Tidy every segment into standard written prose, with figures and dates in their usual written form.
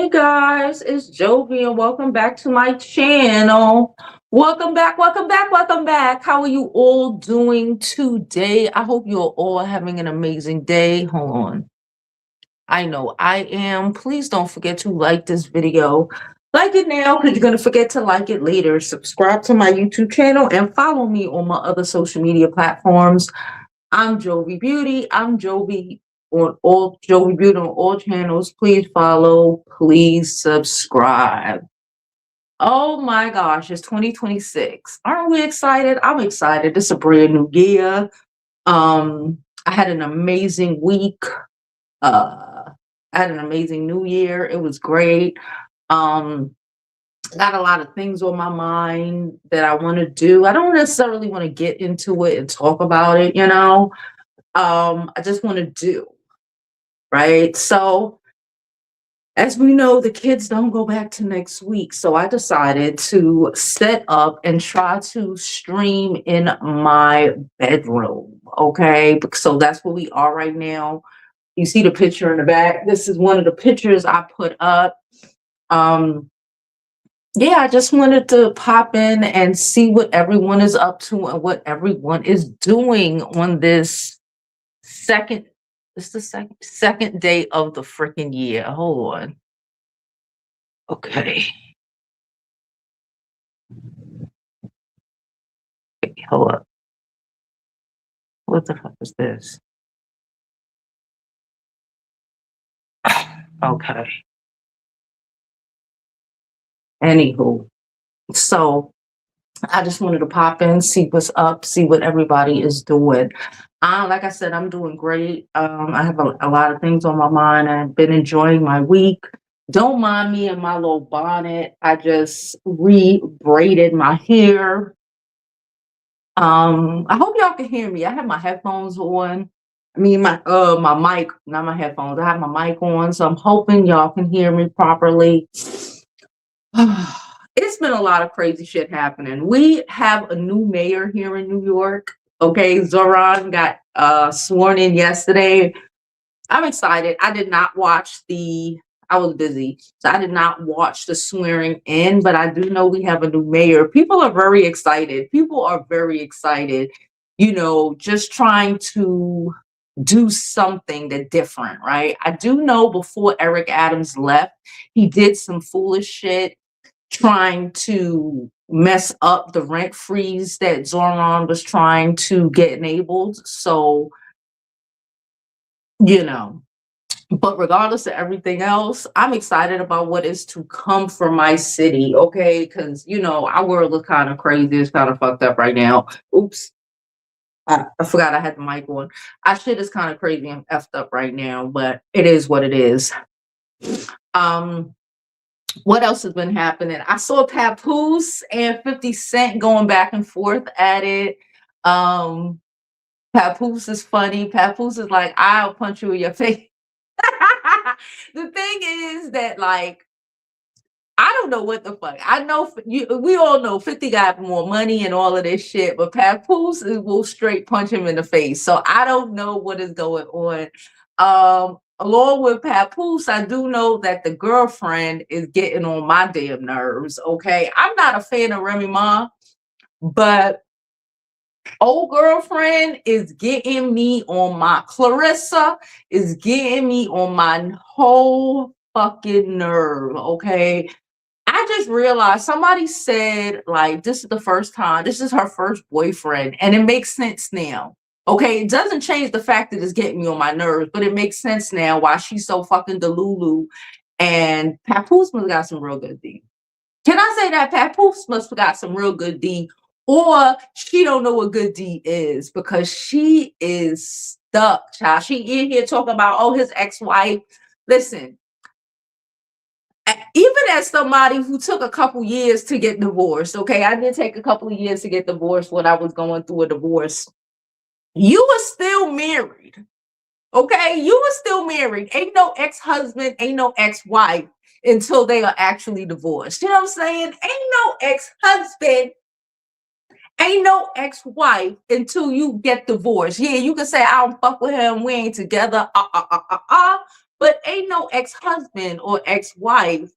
Hey guys, it's Jovi and welcome back to my channel. Welcome back, welcome back, welcome back. How are you all doing today? I hope you're all having an amazing day. Hold on. I know I am. Please don't forget to like this video. Like it now because you're going to forget to like it later. Subscribe to my YouTube channel and follow me on my other social media platforms. I'm Jovi Beauty. I'm Jovi on all Jovi Beauty on all channels. Please follow. Please subscribe. Oh my gosh, it's 2026. Aren't we excited? I'm excited. It's a brand new year. I had an amazing week. I had an amazing new year. It was great. Um, got a lot of things on my mind that I want to do. I don't necessarily want to get into it and talk about it, I just want to do, right? So as we know, the kids don't go back to next week. So I decided to set up and try to stream in my bedroom. Okay. So that's where we are right now. You see the picture in the back. This is one of the pictures I put up. Yeah, I just wanted to pop in and see what everyone is up to and what everyone is doing on this second. It's the second day of the freaking year. Hold on. Okay. Hold up. What the fuck is this? Okay. Anywho, so I just wanted to pop in, see what's up, see what everybody is doing. Like I said, I'm doing great. I have a lot of things on my mind. I've been enjoying my week. Don't mind me in my little bonnet. I just re-braided my hair. I hope y'all can hear me. I have my headphones on. I mean my mic, not my headphones. I have my mic on, so I'm hoping y'all can hear me properly. It's been a lot of crazy shit happening. We have a new mayor here in New York. Okay, Zoran got sworn in yesterday. I'm excited. I did not watch I was busy, so I did not watch the swearing in, but I do know we have a new mayor. People are very excited. People are very excited, just trying to do something that different, right? I do know before Eric Adams left, he did some foolish shit trying to mess up the rent freeze that Zoran was trying to get enabled. So, you know, but regardless of everything else, I'm excited about what is to come for my city, okay? Because, our world is kind of crazy. It's kind of fucked up right now. Oops. I forgot I had the mic on. Our shit is kind of crazy and effed up right now, but it is what it is. What else has been happening? I saw Papoose and 50 Cent going back and forth at it. Papoose is funny. Papoose is like, I'll punch you in your face. The thing is that, like, I don't know what the fuck. I know we all know 50 got more money and all of this shit, but Papoose will straight punch him in the face. So I don't know what is going on. Along with Papoose, I do know that the girlfriend is getting on my damn nerves. Okay, I'm not a fan of Remy Ma, but old girlfriend is getting me on my Clarissa is getting me on my whole fucking nerve. Okay, I just realized somebody said, like, this is the first time, this is her first boyfriend, and it makes sense now. Okay, it doesn't change the fact that it's getting me on my nerves, but it makes sense now why she's so fucking delulu. And Papoose must have got some real good D. Can I say that Papoose must have got some real good D, or she don't know what good D is because she is stuck, child. She in here talking about, oh, his ex-wife. Listen, even as somebody who took a couple years to get divorced, okay, I did take a couple of years to get divorced when I was going through a divorce. You were still married, okay? You were still married. Ain't no ex-husband, ain't no ex-wife until they are actually divorced. You know what I'm saying? Ain't no ex-husband, ain't no ex-wife until you get divorced. Yeah, you can say, I don't fuck with him, we ain't together, but ain't no ex-husband or ex-wife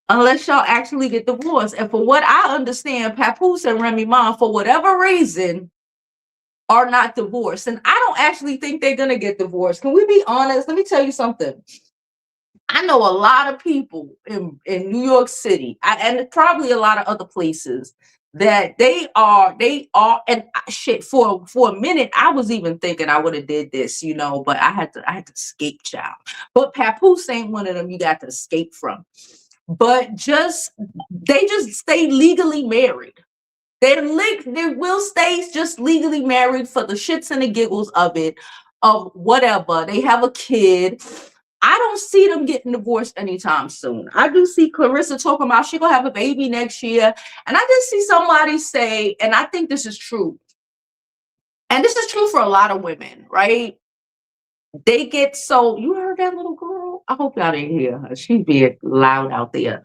unless y'all actually get divorced. And for what I understand, Papoose and Remy Ma, for whatever reason, are not divorced. And I don't actually think they're gonna get divorced. Can we be honest? Let me tell you something. I know a lot of people in New York City, and probably a lot of other places, that and shit, for a minute I was even thinking I would have did this, but I had to escape, child. But Papoose ain't one of them you got to escape from. But they just stay legally married. They will stay just legally married for the shits and the giggles of it, of whatever. They have a kid. I don't see them getting divorced anytime soon. I do see Clarissa talking about she gonna have a baby next year. And I just see somebody say, and I think this is true, and this is true for a lot of women, right? They get so, you heard that little girl? I hope y'all didn't hear her. She's being loud out there.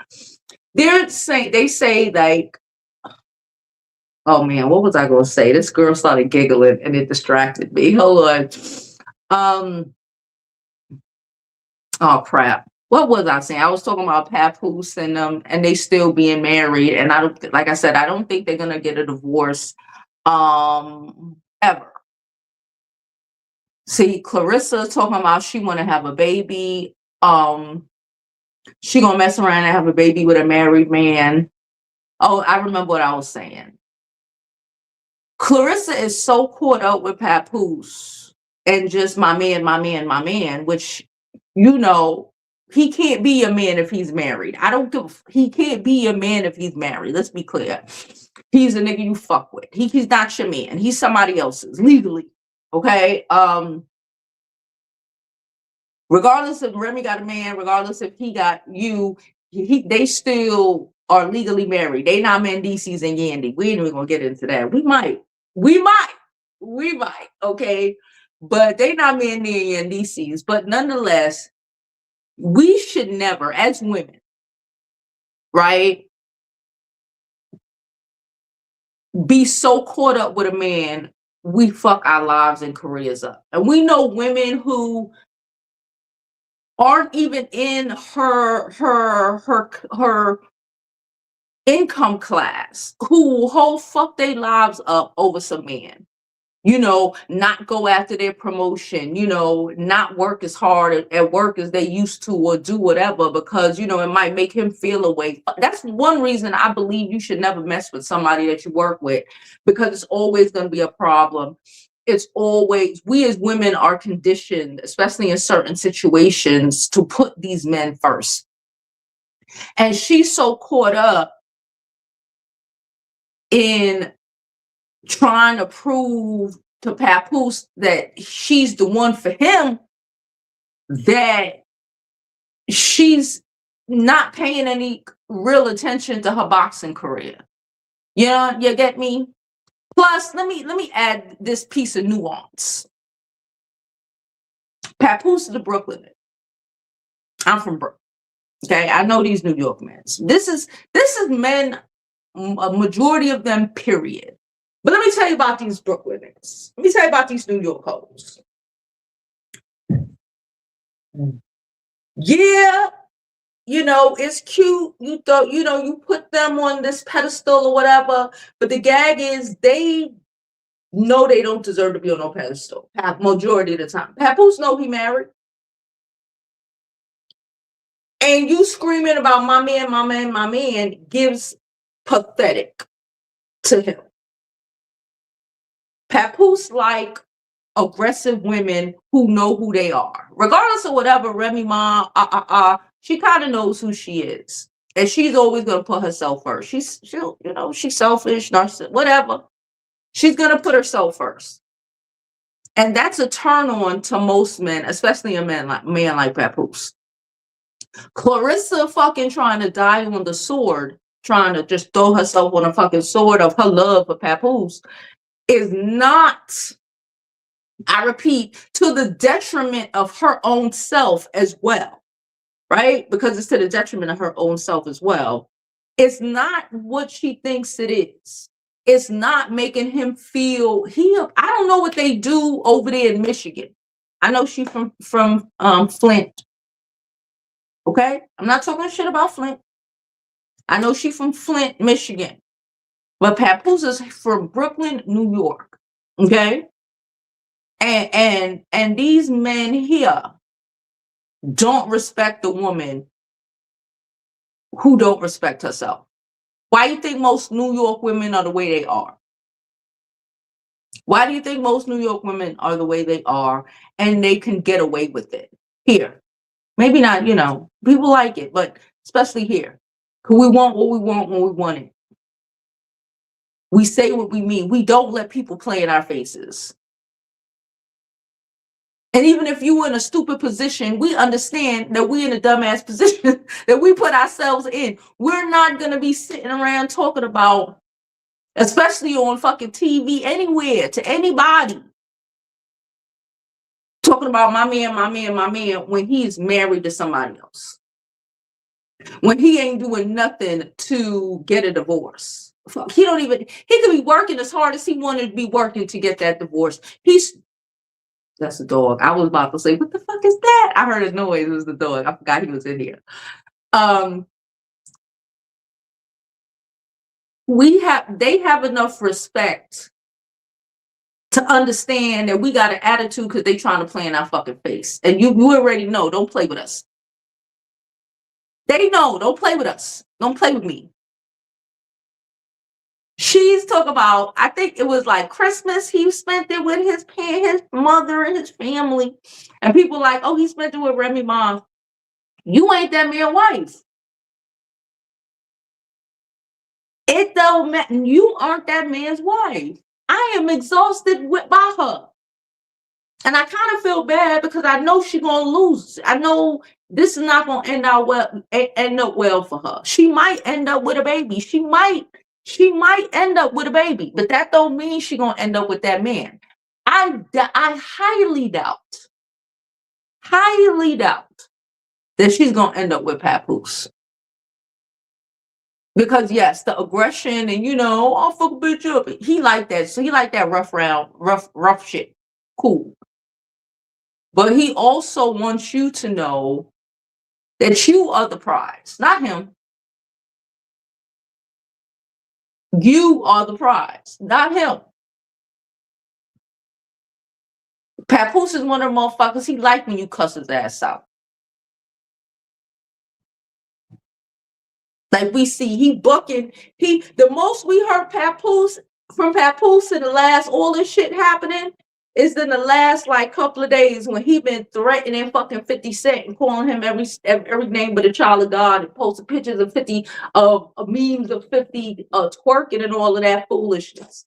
They say like, oh man, what was I gonna say? This girl started giggling and it distracted me. Hold on. Oh crap. What was I saying? I was talking about Papoose and they still being married. And I don't, like I said, I don't think they're gonna get a divorce ever. See, Clarissa talking about she wanna have a baby. She gonna mess around and have a baby with a married man. Oh, I remember what I was saying. Clarissa is so caught up with Papoose and just my man, which, he can't be a man if he's married. He can't be a man if he's married. Let's be clear. He's a nigga you fuck with. He's not your man. He's somebody else's legally. Okay. Regardless if Remy got a man, regardless if he got you, they still are legally married. They not Mendices and Yandy. We ain't even gonna get into that. We might, okay? But they not Mandy and Yandices. But nonetheless, we should never, as women, right, be so caught up with a man, we fuck our lives and careers up. And we know women who aren't even in her income class, who whole fuck their lives up over some man. Not go after their promotion, not work as hard at work as they used to, or do whatever, because, it might make him feel a way. That's one reason I believe you should never mess with somebody that you work with, because it's always going to be a problem. It's always, we as women are conditioned, especially in certain situations, to put these men first. And she's so caught up in trying to prove to Papoose that she's the one for him, that she's not paying any real attention to her boxing career. You get me? Plus, let me add this piece of nuance. Papoose is a Brooklyn. I'm from Brooklyn. Okay, I know these New York men. This is men, a majority of them, period. But let me tell you about these Brooklyn niggas. Let me tell you about these New York hoes. Yeah, it's cute. You thought, you put them on this pedestal or whatever. But the gag is they know they don't deserve to be on no pedestal. Majority of the time. Papoose know he married. And you screaming about my man gives pathetic to him. Papoose like aggressive women who know who they are. Regardless of whatever Remy Ma, she kind of knows who she is. And she's always gonna put herself first. She's selfish, narcissistic, whatever. She's gonna put herself first. And that's a turn on to most men, especially a man like Papoose. Clarissa fucking trying to die on the sword, trying to just throw herself on a fucking sword of her love for Papoose, is not, I repeat, to the detriment of her own self as well, right? Because it's to the detriment of her own self as well. It's not what she thinks it is. It's not making him feel, I don't know what they do over there in Michigan. I know she's from Flint, Okay? I'm not talking shit about Flint. I know she's from Flint, Michigan. But Papoose is from Brooklyn, New York. Okay? And these men here don't respect the woman who don't respect herself. Why do you think most New York women are the way they are? Why do you think most New York women are the way they are and they can get away with it? Here. Maybe not, people like it, but especially here. Because we want what we want when we want it. We say what we mean. We don't let people play in our faces. And even if you were in a stupid position, we understand that we're in a dumbass position that we put ourselves in. We're not going to be sitting around talking about, especially on fucking TV, anywhere, to anybody, talking about my man, when he's married to somebody else. When he ain't doing nothing to get a divorce. He could be working as hard as he wanted to be working to get that divorce. That's a dog. I was about to say, what the fuck is that? I heard a noise. It was the dog. I forgot he was in here. They have enough respect to understand that we got an attitude because they trying to play in our fucking face. And you already know, don't play with us. They know, don't play with us. Don't play with me. She's talking about, I think it was like Christmas, he spent it with his mother and his family. And people like, oh, he spent it with Remy Ma. You ain't that man's wife. It don't matter. You aren't that man's wife. I am exhausted by her. And I kind of feel bad because I know she's going to lose. I know this is not going to end up well for her. She might end up with a baby. She might end up with a baby, but that don't mean she's going to end up with that man. I highly doubt that she's going to end up with Papoose. Because yes, the aggression and I'll fuck a bitch up. He like that. So he like that rough shit. Cool. But he also wants you to know that you are the prize, not him. You are the prize, not him. Papoose is one of the motherfuckers. He like when you cuss his ass out. Like we see, he booking. The most we heard from Papoose in the last, all this shit happening, is in the last like couple of days when he been threatening fucking 50 Cent and calling him every name but a child of God and posting pictures of 50 memes of 50 twerking and all of that foolishness.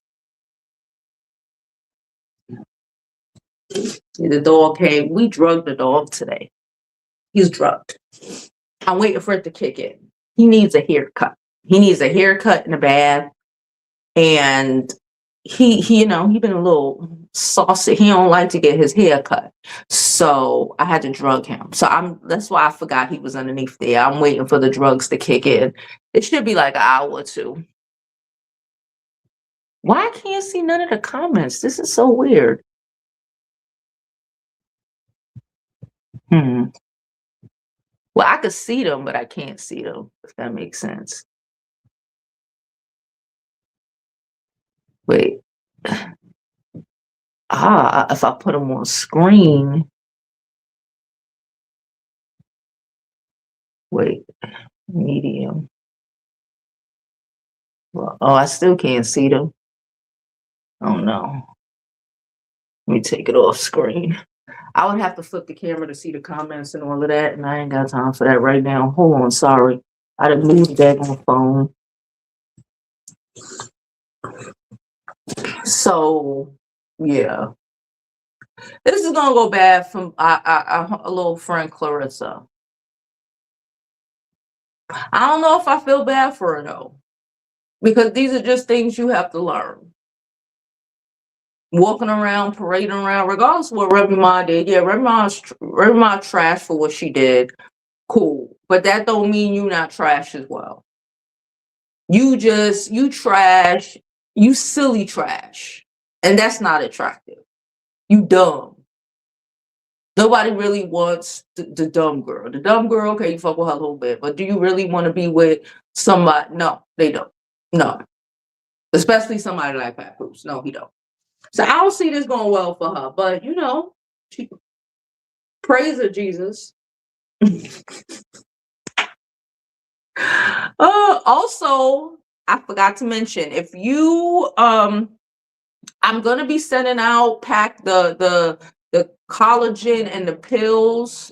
The dog came. We drugged the dog today. He's drugged. I'm waiting for it to kick in. He needs a haircut. He needs a haircut and a bath. And he been a little saucy. He don't like to get his hair cut. So I had to drug him. So that's why I forgot he was underneath there. I'm waiting for the drugs to kick in. It should be like an hour or two. Why can't you see none of the comments? This is so weird. Well, I could see them, but I can't see them, if that makes sense. Wait. If I put them on screen. Wait. Medium. Well, I still can't see them. Oh, no. Let me take it off screen. I would have to flip the camera to see the comments and all of that, and I ain't got time for that right now. Hold on, sorry. I done moved that on the phone. So, yeah. This is going to go bad from a little friend, Clarissa. I don't know if I feel bad for her, though. Because these are just things you have to learn. Walking around, parading around, regardless of what Remy Ma did. Yeah, Remy Ma trash for what she did. Cool. But that don't mean you not trash as well. You trash, you silly trash. And that's not attractive. You dumb. Nobody really wants the dumb girl. The dumb girl, okay, you fuck with her a little bit, but do you really want to be with somebody? No, they don't. No, especially somebody like Papoose. No, he don't. So I don't see this going well for her. But she praise her, Jesus. Also, I forgot to mention, if you I'm gonna be sending out the collagen and the pills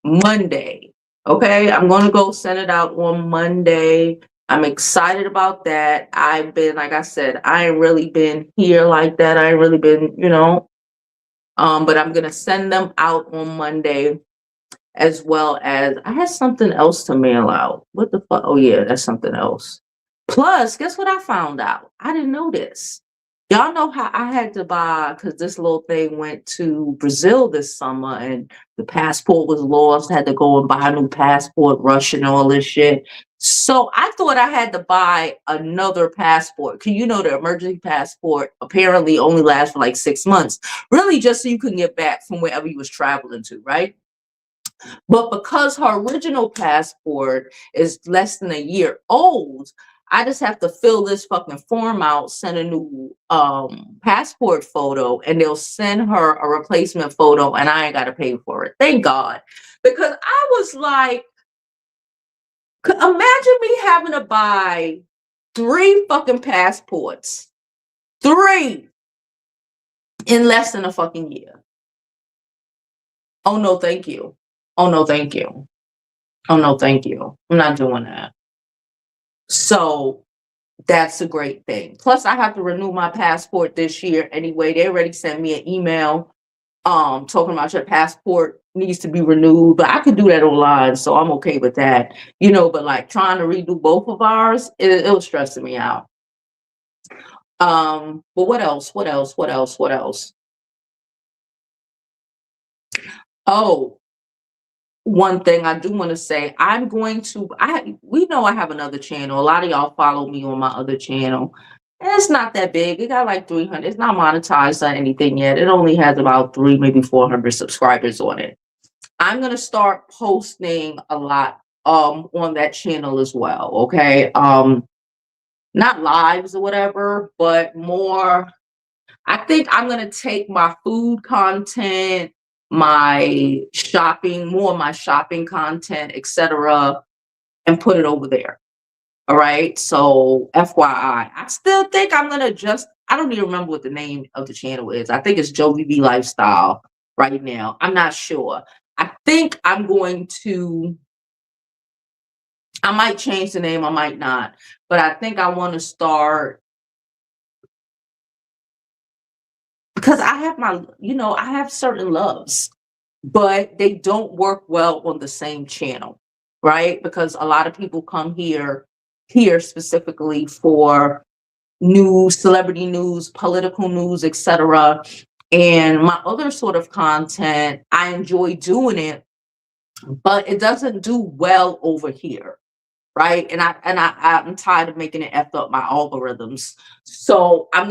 Monday. Okay, I'm gonna go send it out on Monday. I'm excited about that. I've been, like I said, I ain't really been here like that. I ain't really been, but I'm gonna send them out on Monday, as well as I had something else to mail out. What the fuck? Oh yeah, that's something else. Plus, guess what I found out? I didn't know this. Y'all know how I had to buy, because this little thing went to Brazil this summer and the passport was lost. I had to go and buy a new passport, rush and all this shit. So I thought I had to buy another passport. Cause the emergency passport apparently only lasts for like 6 months. Really just so you can get back from wherever you was traveling to, right? But because her original passport is less than a year old, I just have to fill this fucking form out, send a new passport photo, and they'll send her a replacement photo, and I ain't got to pay for it. Thank God. Because I was like, imagine me having to buy 3 fucking passports. 3 in less than a fucking year. Oh, no, thank you. Oh, no, thank you. Oh, no, thank you. I'm not doing that. So that's a great thing. Plus, I have to renew my passport this year anyway. They already sent me an email talking about your passport needs to be renewed, but I could do that online, so I'm okay with that. But like trying to redo both of ours, it was stressing me out. But what else? What else? What else? What else? Oh, one thing I do want to say, we know I have another channel. A lot of y'all follow me on my other channel. And it's not that big. It got like 300. It's not monetized or anything yet. It only has about 3, maybe 400 subscribers on it. I'm going to start posting a lot on that channel as well. Okay. Not lives or whatever, but more. I think I'm going to take my food content, more of my shopping content, etc., and put it over there. All right. So FYI, I still think I'm going to I don't even remember what the name of the channel is. I think it's Jovi Lifestyle right now. I'm not sure. I think I might change the name. I might not, but I think I want to start, because I have I have certain loves, but they don't work well on the same channel, right? Because a lot of people come here specifically for news, celebrity news, political news, etc. And my other sort of content, I enjoy doing it, but it doesn't do well over here. Right. I'm tired of making it F up my algorithms. So I'm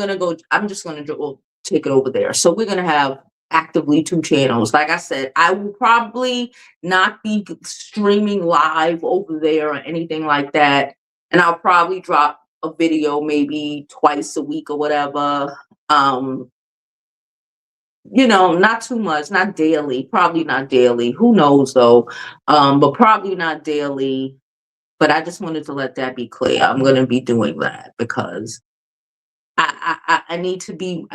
just gonna go take it over there. So we're gonna have actively 2 channels. Like I said, I will probably not be streaming live over there or anything like that. And I'll probably drop a video maybe twice a week or whatever. Not too much, not daily, probably not daily. Who knows though? But probably not daily. But I just wanted to let that be clear. I'm going to be doing that because I need to be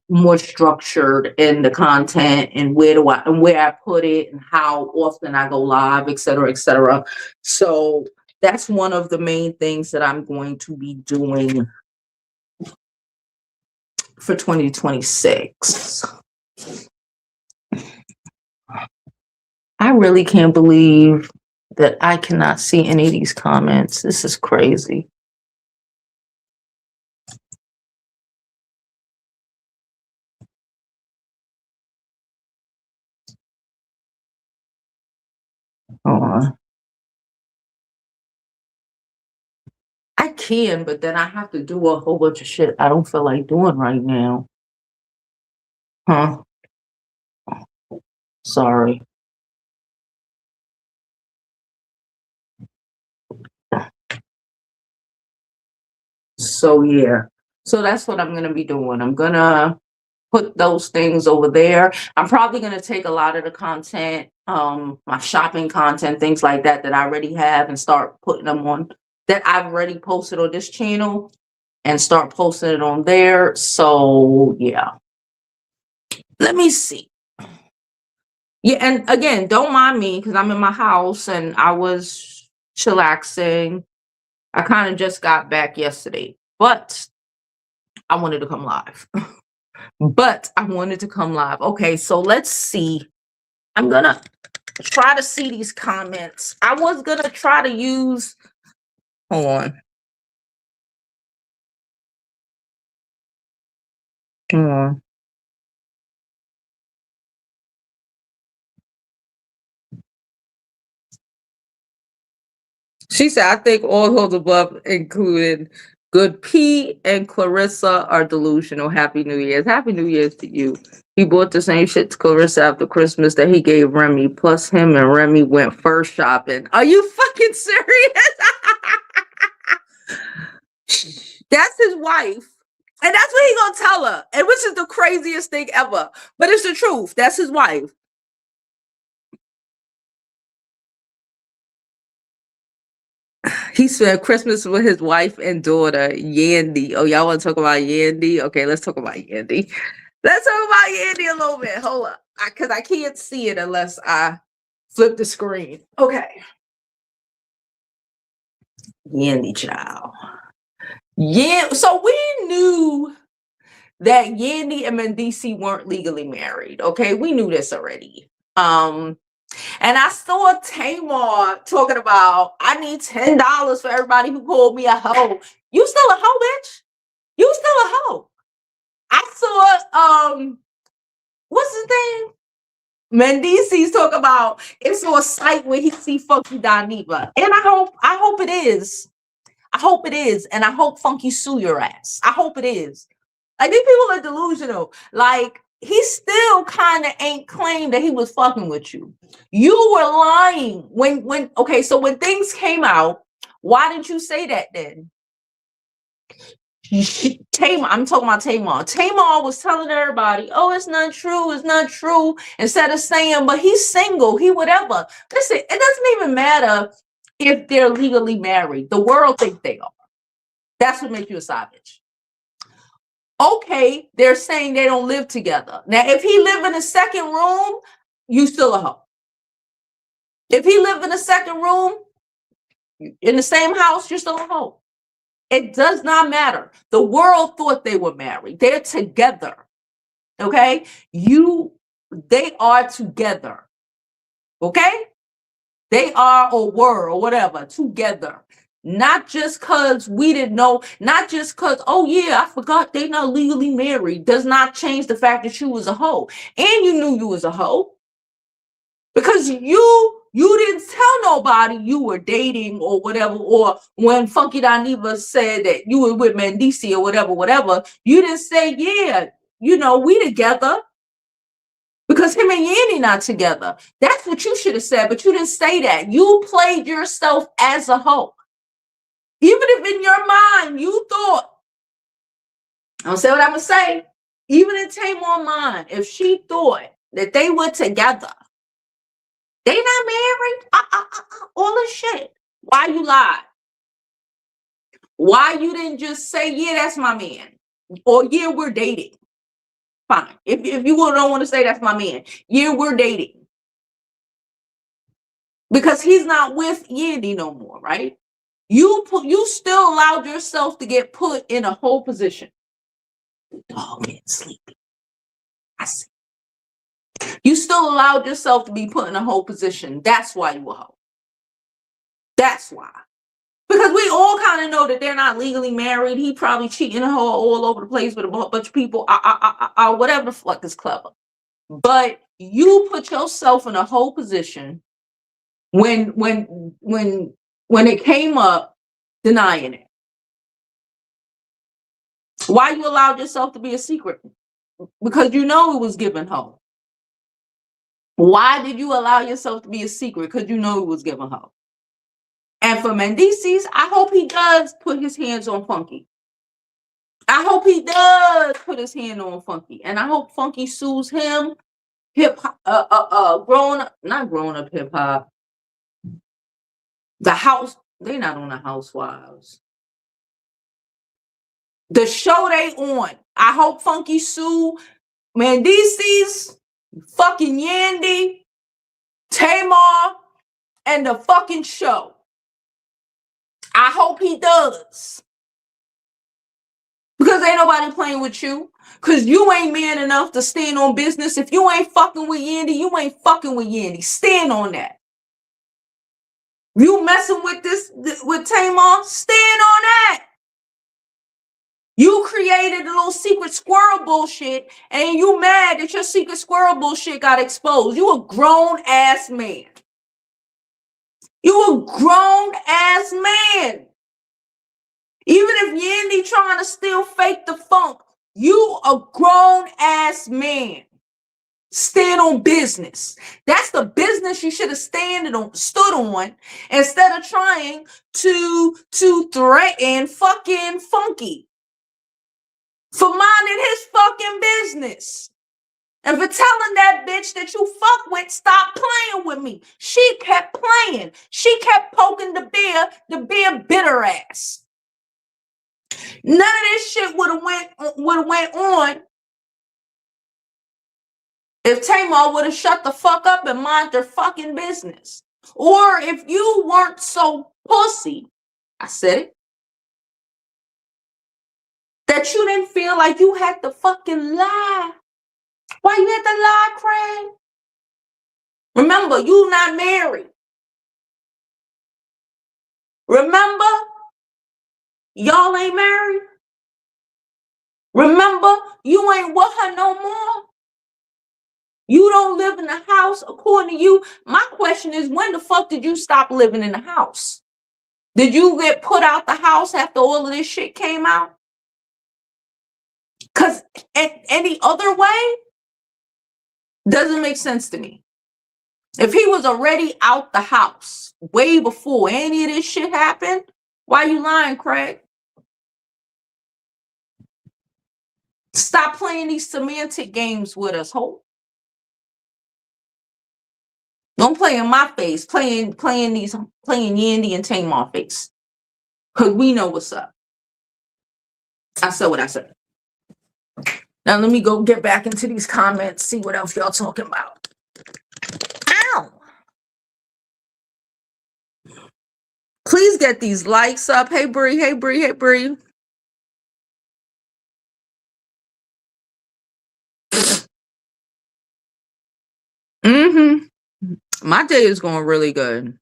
more structured in the content and where I put it and how often I go live, et cetera, et cetera. So that's one of the main things that I'm going to be doing for 2026. I really can't believe that I cannot see any of these comments. This is crazy. Hold on. I can, but then I have to do a whole bunch of shit I don't feel like doing right now. Huh? Sorry. So yeah. So that's what I'm gonna be doing. I'm gonna put those things over there. I'm probably gonna take a lot of the content, my shopping content, things like that that I already have, and start putting them on that I've already posted on this channel and start posting it on there. So yeah. Let me see. Yeah, and again, don't mind me because I'm in my house and I was chillaxing. I kind of just got back yesterday, but I wanted to come live. But I wanted to come live. Okay, so let's see. I'm gonna try to see these comments. I was gonna try to use, hold on. Hold on. She said, I think all those above, including Good P and Clarissa, are delusional. Happy New Year's. Happy New Year's to you. He bought the same shit to Clarissa after Christmas that he gave Remy. Plus, him and Remy went first shopping. Are you fucking serious? That's his wife. And that's what he gonna tell her. And which is the craziest thing ever. But it's the truth. That's his wife. He spent Christmas with his wife and daughter, Yandy. Oh, y'all want to talk about Yandy? Okay, let's talk about Yandy. Let's talk about Yandy a little bit. Hold up. Because I can't see it unless I flip the screen. Okay. Yandy child. Yeah. So we knew that Yandy and Mendici weren't legally married. Okay. We knew this already. And I saw Tamar talking about, I need $10 for everybody who called me a hoe. You still a hoe, bitch? You still a hoe. I saw, what's his name? Mendici's talking about it's on a site where he see Funky Dineva. And I hope it is. I hope it is. And I hope Funky sue your ass. I hope it is. Like, these people are delusional. Like, he still kind of ain't claimed that he was fucking with you. You were lying when okay, so when things came out, why didn't you say that then? Tamar, I'm talking about Tamar. Tamar was telling everybody, oh, it's not true, it's not true. Instead of saying, but he's single, he whatever. Listen, it doesn't even matter if they're legally married. The world thinks they are. That's what makes you a savage. Okay, they're saying they don't live together. Now, if he lived in a second room, you still a hoe. If he lived in a second room, in the same house, you're still a hoe. It does not matter. The world thought they were married. They're together. Okay? They are together. Okay? They are or were or whatever, together. Not just because we didn't know, not just because, oh yeah, I forgot they're not legally married, does not change the fact that you was a hoe. And you knew you was a hoe. Because you didn't tell nobody you were dating or whatever, or when Funky Dineva said that you were with Mendici or whatever, you didn't say, yeah, we together. Because him and Yandy not together. That's what you should have said, but you didn't say that. You played yourself as a hoe. Even if in your mind you thought, I'm gonna say what I'm gonna say, even in Tamar's mind, if she thought that they were together, they not married, all this shit. Why you lied? Why you didn't just say, yeah, that's my man, or yeah, we're dating? Fine. If you don't want to say that's my man, yeah, we're dating. Because he's not with Yandy no more, right? You still allowed yourself to get put in a whole position. The dog getting sleepy. I see. You still allowed yourself to be put in a whole position. That's why you a hoe. That's why. Because we all kind of know that they're not legally married. He probably cheating her all over the place with a bunch of people. Whatever the fuck is clever. But you put yourself in a whole position when it came up, denying it. Why you allowed yourself to be a secret? Because you know it was given home. Why did you allow yourself to be a secret? Because you know he was giving her. And for Mendices, I hope he does put his hands on Funky. I hope he does put his hand on Funky. And I hope Funky sues him. Hip not grown up hip hop. The house, they not on the Housewives. The show they on. I hope Funky sue Mendices, fucking Yandy, Tamar, and the fucking show. I hope he does. Because ain't nobody playing with you. Because you ain't man enough to stand on business. If you ain't fucking with Yandy, you ain't fucking with Yandy. Stand on that. You messing with with Tamar, stand on that. You created a little secret squirrel bullshit, and you mad that your secret squirrel bullshit got exposed. You a grown ass man. You a grown ass man. Even if Yandy trying to still fake the funk, you a grown ass man. Stand on business. That's the business you should have stood on instead of trying to threaten fucking Funky for minding his fucking business. And for telling that bitch that you fuck with, stop playing with me. She kept playing. She kept poking the beer bitter ass. None of this shit would have went on if Tamar would have shut the fuck up and mind their fucking business. Or if you weren't so pussy, I said it, that you didn't feel like you had to fucking lie. Why you had to lie, Craig? Remember, you not married. Remember, y'all ain't married. Remember, you ain't with her no more. You don't live in the house according to you. My question is, when the fuck did you stop living in the house? Did you get put out the house after all of this shit came out? Because any other way doesn't make sense to me. If he was already out the house way before any of this shit happened, why you lying, Craig? Stop playing these semantic games with us, ho. Don't play in my face, playing Yandy and Tamar face. Cause we know what's up. I said what I said. Now let me go get back into these comments, see what else y'all talking about. Ow! Please get these likes up. Hey Bree, hey Bree, hey Bree. My day is going really good.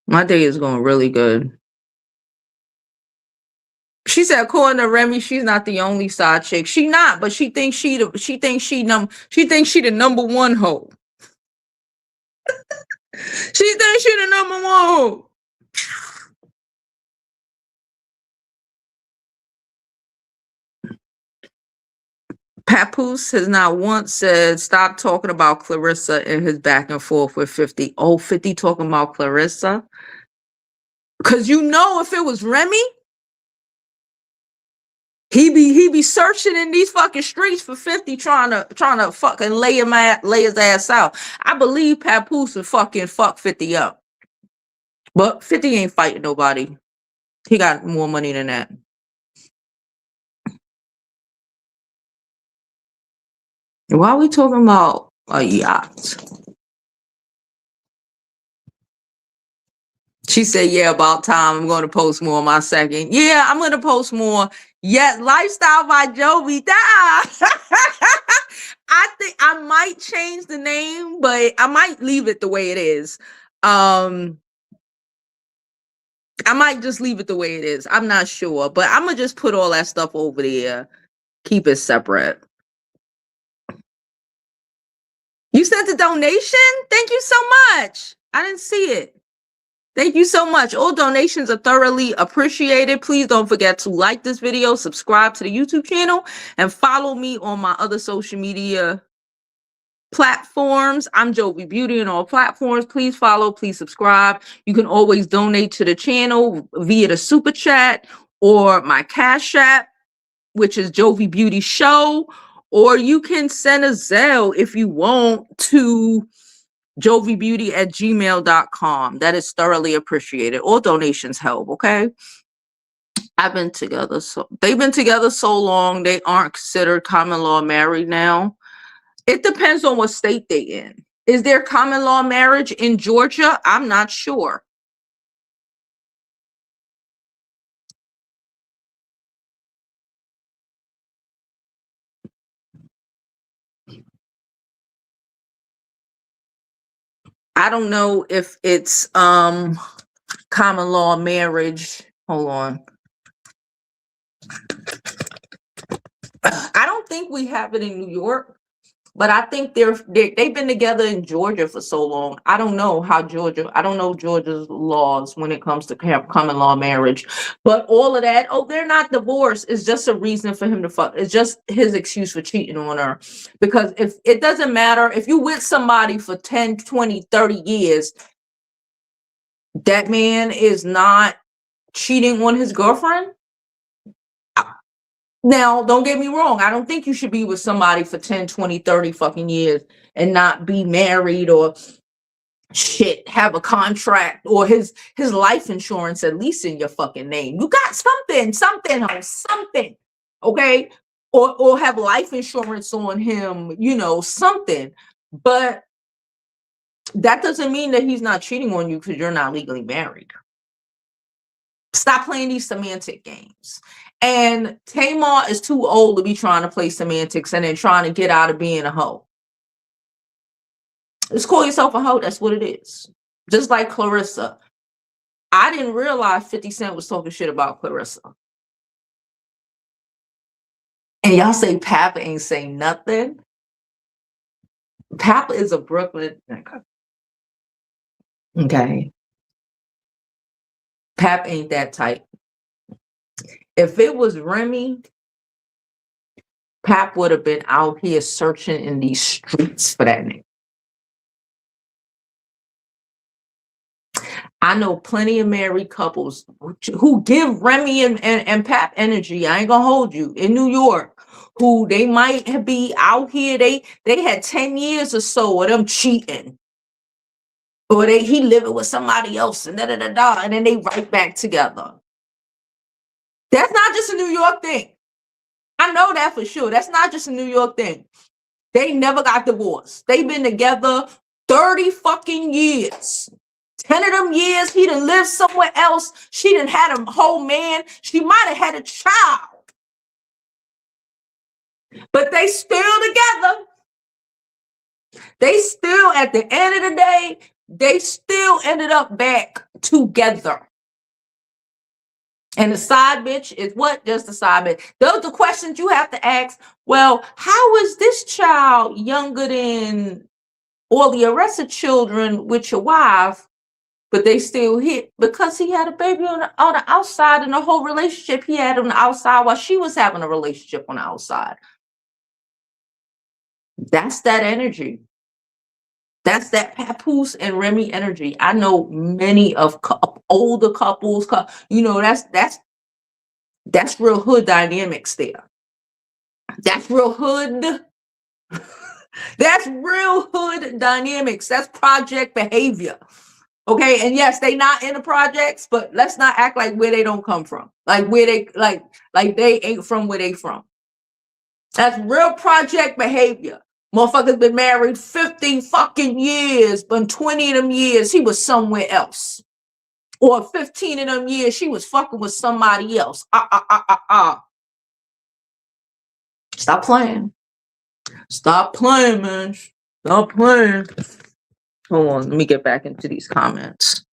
My day is going really good. She said, according to Remy, she's not the only side chick. She not, but she thinks she the number one hoe. She thinks she the number one hoe. Papoose has not once said, stop talking about Clarissa and his back and forth with 50. Oh, 50 talking about Clarissa? Because you know if it was Remy, he be searching in these fucking streets for 50 trying to fucking lay his ass out. I believe Papoose would fucking fuck 50 up. But 50 ain't fighting nobody. He got more money than that. Why are we talking about a yacht? She said, yeah, about time. I'm going to post more on my second. Yeah, I'm going to post more. Yes, Lifestyle by Jovi. I think I might change the name, but I might leave it the way it is. I might just leave it the way it is. I'm not sure, but I'm going to just put all that stuff over there. Keep it separate. You sent a donation? Thank you so much. I didn't see it. Thank you so much. All donations are thoroughly appreciated. Please don't forget to like this video, subscribe to the YouTube channel, and follow me on my other social media platforms. I'm Jovi Beauty on all platforms. Please follow, please subscribe. You can always donate to the channel via the super chat or my Cash App, which is Jovi Beauty Show, or you can send a Zelle if you want to jovibeauty@gmail.com. That is thoroughly appreciated. All donations help, okay? They've been together so long, they aren't considered common law married now. It depends on what state they in. Is there common law marriage in Georgia? I'm not sure. I don't know if it's common law marriage. Hold on. I don't think we have it in New York, but I think they've been together in Georgia for so long. I don't know I don't know Georgia's laws when it comes to common law marriage, but all of that, oh, they're not divorced. It's just a reason for him to fuck. It's just his excuse for cheating on her. Because if it doesn't matter, if you with somebody for 10, 20, 30 years, that man is not cheating on his girlfriend. Now, don't get me wrong. I don't think you should be with somebody for 10, 20, 30 fucking years and not be married or shit, have a contract or his life insurance at least in your fucking name. You got something, okay? Or have life insurance on him, something. But that doesn't mean that he's not cheating on you because you're not legally married. Stop playing these semantic games. And Tamar is too old to be trying to play semantics and then trying to get out of being a hoe. Just call yourself a hoe. That's what it is. Just like Clarissa. I didn't realize 50 Cent was talking shit about Clarissa. And y'all say Papa ain't saying nothing. Papa is a Brooklyn. Okay. Pap ain't that type. If it was Remy, Pap would have been out here searching in these streets for that nigga. I know plenty of married couples who give Remy and Pap energy. I ain't gonna hold you. In New York, who they might be out here. They had 10 years or so of them cheating. Or he living with somebody else and and then they right back together. That's not just a New York thing. I know that for sure. That's not just a New York thing. They never got divorced. They've been together 30 fucking years. 10 of them years, he done lived somewhere else. She done had a whole man. She might have had a child. But they still together. They still, at the end of the day, they still ended up back together. And the side bitch is what? Just the side bitch. Those are the questions you have to ask. Well, how is this child younger than all the arrested children with your wife, but they still hit? Because he had a baby on the outside, and the whole relationship he had on the outside while she was having a relationship on the outside. That's that energy. That's that Papoose and Remy energy. I know many of older couples. That's real hood dynamics there. That's real hood. That's real hood dynamics. That's project behavior. Okay, and yes, they not in the projects, but let's not act like where they don't come from. Like where they like they ain't from where they from. That's real project behavior. Motherfuckers been married 50 fucking years, but 20 of them years he was somewhere else. Or 15 of them years she was fucking with somebody else. Stop playing. Stop playing, man. Stop playing. Hold on, let me get back into these comments.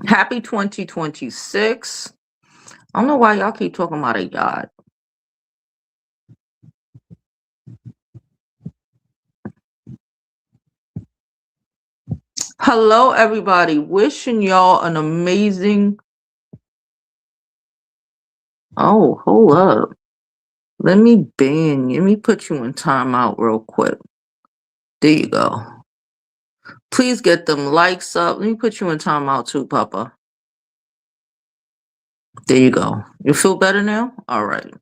Happy 2026. I don't know why y'all keep talking about a yacht. Hello, everybody. Wishing y'all an amazing... Oh, hold up. Let me ban you. Let me put you in timeout real quick. There you go. Please get them likes up. Let me put you in timeout too, Papa. There you go. You feel better now? All right.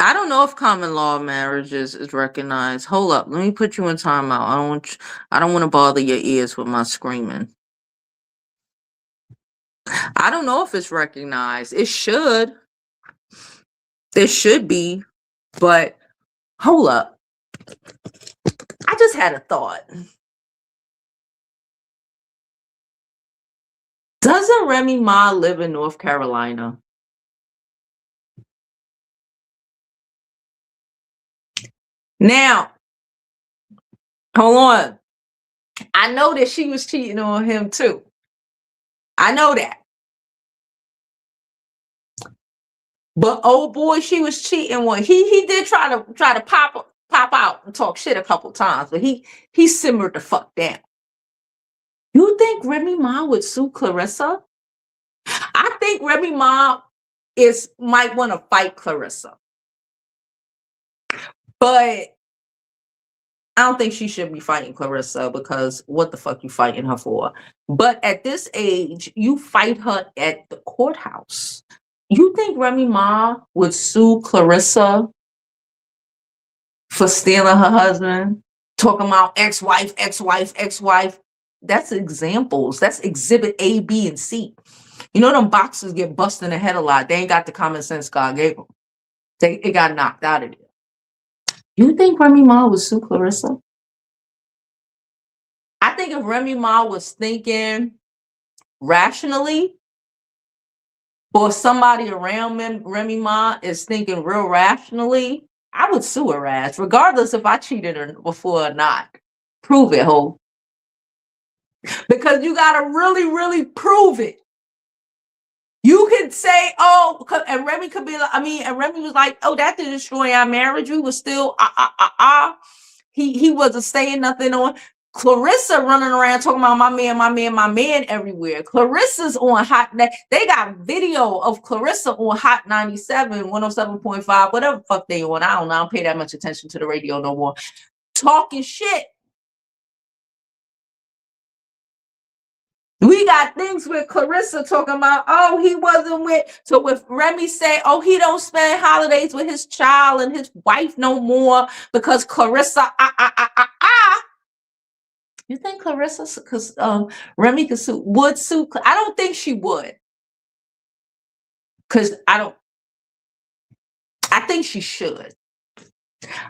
I don't know if common law marriage is recognized. Hold up. Let me put you in timeout. I don't want to bother your ears with my screaming. I don't know if it's recognized. It should. It should be. But hold up. I just had a thought. Doesn't Remy Ma live in North Carolina? Now, hold on. I know that she was cheating on him too. I know that. But oh boy, she was cheating on. He did try to pop out and talk shit a couple times, but he simmered the fuck down. You think Remy Ma would sue Clarissa? I think Remy Ma might want to fight Clarissa. But I don't think she should be fighting Clarissa, because what the fuck you fighting her for? But at this age, you fight her at the courthouse. You think Remy Ma would sue Clarissa for stealing her husband? Talking about ex-wife, ex-wife, ex-wife. That's examples. That's exhibit A, B, and C. You know them boxers get busted in the head a lot. They ain't got the common sense God gave them. It got knocked out of there. You think Remy Ma would sue Clarissa? I think if Remy Ma was thinking rationally, or somebody around Remy Ma is thinking real rationally, I would sue her ass, regardless if I cheated her before or not. Prove it, ho. Because you gotta really, really prove it. You could say, oh, and Remy could be like, and Remy was like, oh, that didn't destroy our marriage. We was still, He wasn't saying nothing on. Clarissa running around talking about my man everywhere. Clarissa's on Hot. They got video of Clarissa on Hot 97, 107.5, whatever the fuck they on. I don't know. I don't pay that much attention to the radio no more. Talking shit. We got things with Clarissa talking about, oh, he wasn't with. So with Remy say, oh, he don't spend holidays with his child and his wife no more because Clarissa, You think Clarissa, because Remy would sue? I don't think she would. Because I think she should.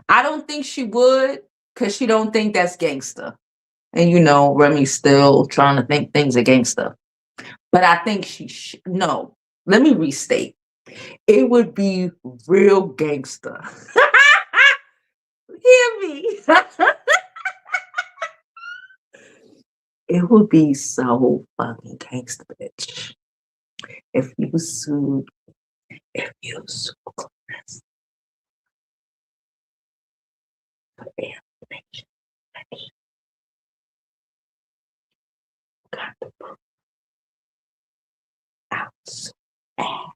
I don't think she would, because she don't think that's gangster. And you know, Remy's still trying to think things are gangster. But I think no, let me restate. It would be real gangster. Hear me. It would be so fucking gangster, bitch. If you sued Clarissa for information, got to prove out so bad.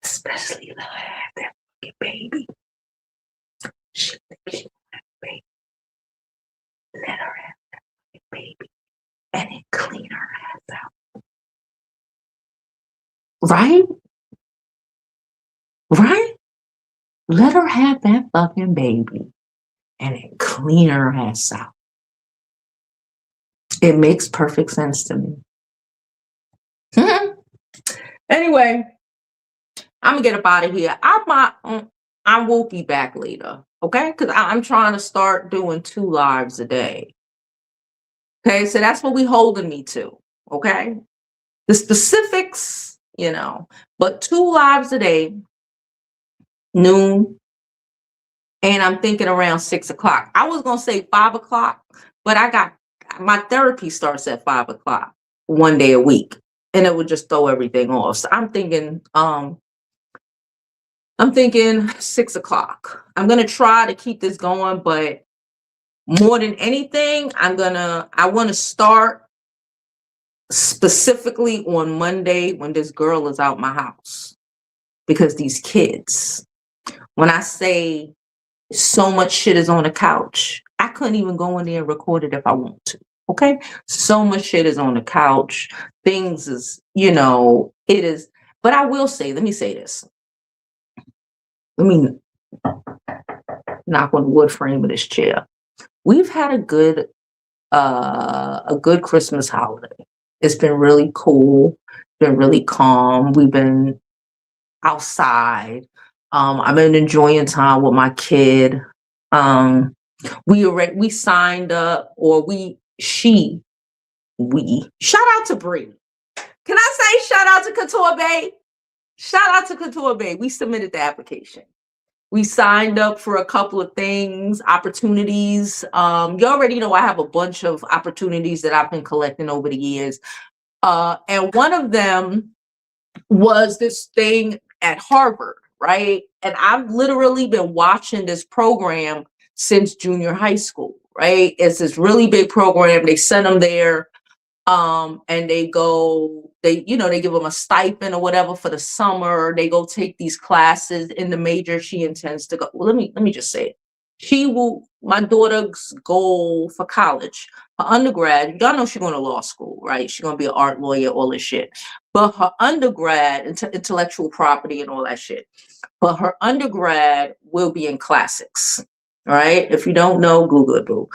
Especially if I have that fucking baby. She thinks she want that baby. Let her have that fucking baby. And then clean her ass out. Right? Right? Let her have that fucking baby. And then clean her ass out. It makes perfect sense to me. Anyway, I'm gonna get up out of here. I will be back later, okay? Because I'm trying to start doing 2 lives a day. Okay, so that's what we holding me to. Okay, the specifics, but 2 lives a day, noon, and I'm thinking around 6 o'clock. I was gonna say 5 o'clock, but my therapy starts at 5 o'clock one day a week, and it would just throw everything off. So I'm thinking 6 o'clock. I'm gonna try to keep this going, but more than anything, I want to start specifically on Monday when this girl is out my house, because these kids, when I say so much shit is on the couch, I couldn't even go in there and record it if I want to. Okay. So much shit is on the couch. Things is, it is. But I will say, let me say this. Let me knock on the wood frame of this chair. We've had a good Christmas holiday. It's been really cool, been really calm. We've been outside. I've been enjoying time with my kid. We signed up, or we shout out to Bree. Can I say shout out to Couture Bay? Shout out to Couture Bay. We submitted the application. We signed up for a couple of things, opportunities. You already know I have a bunch of opportunities that I've been collecting over the years. And one of them was this thing at Harvard, right? And I've literally been watching this program since junior high school, right? It's this really big program. They send them there. And they give them a stipend or whatever for the summer. They go take these classes in the major she intends to go. Well, let me just say it. My daughter's goal for college, her undergrad, y'all know she's going to law school, right? She's going to be an art lawyer, all this shit. But her undergrad, intellectual property and all that shit. But her undergrad will be in classics, right? If you don't know, Google it, boo.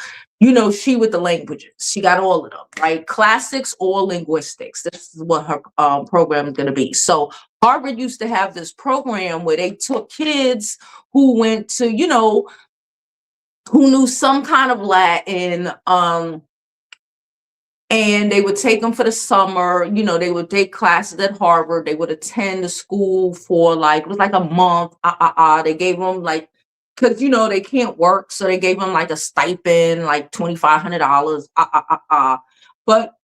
She with the languages. She got all of them, right? Classics or linguistics. This is what her program is going to be. So Harvard used to have this program where they took kids who went to, who knew some kind of Latin, and they would take them for the summer. They would take classes at Harvard. They would attend the school for it was like a month. They gave them because they can't work, so they gave them like a stipend, like $2,500. But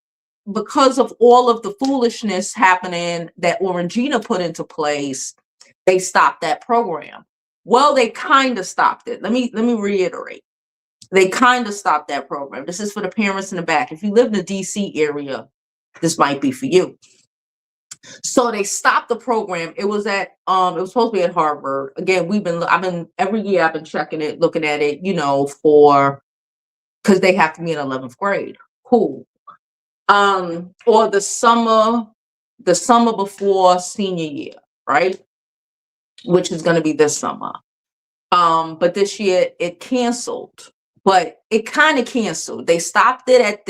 because of all of the foolishness happening that Orangina put into place, they stopped that program. Well, they kind of stopped it. Let me reiterate. They kind of stopped that program. This is for the parents in the back. If you live in the DC area, this might be for you. So they stopped the program. It was supposed to be at Harvard. Again, every year I've been checking it, looking at it, because they have to be in 11th grade. Cool. Or the summer before senior year, right? Which is going to be this summer. But this year it canceled. But it kind of canceled. They stopped it at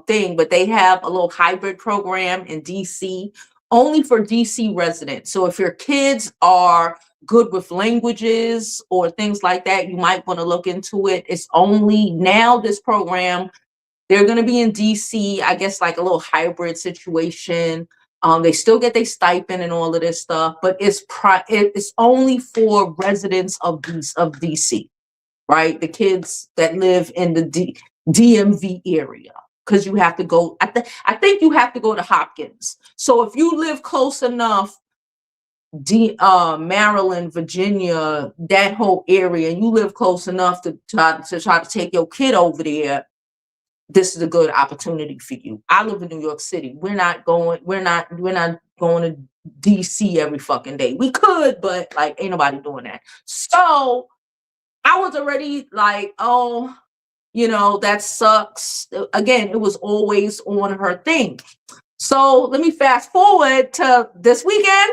thing, but they have a little hybrid program in DC, only for DC residents. So if your kids are good with languages or things like that, you might want to look into it. It's only now this program, they're going to be in DC, I guess, like a little hybrid situation. They still get their stipend and all of this stuff, but it's only for residents of DC. Right? The kids that live in the DMV area, because you have to go, I think you have to go to Hopkins. So if you live close enough, Maryland, Virginia, that whole area, and you live close enough to try to take your kid over there, this is a good opportunity for you. I live in New York City. We're not going to DC every fucking day. We could, but ain't nobody doing that. So I was already like, oh, that sucks. Again, it was always on her thing. So let me fast forward to this weekend.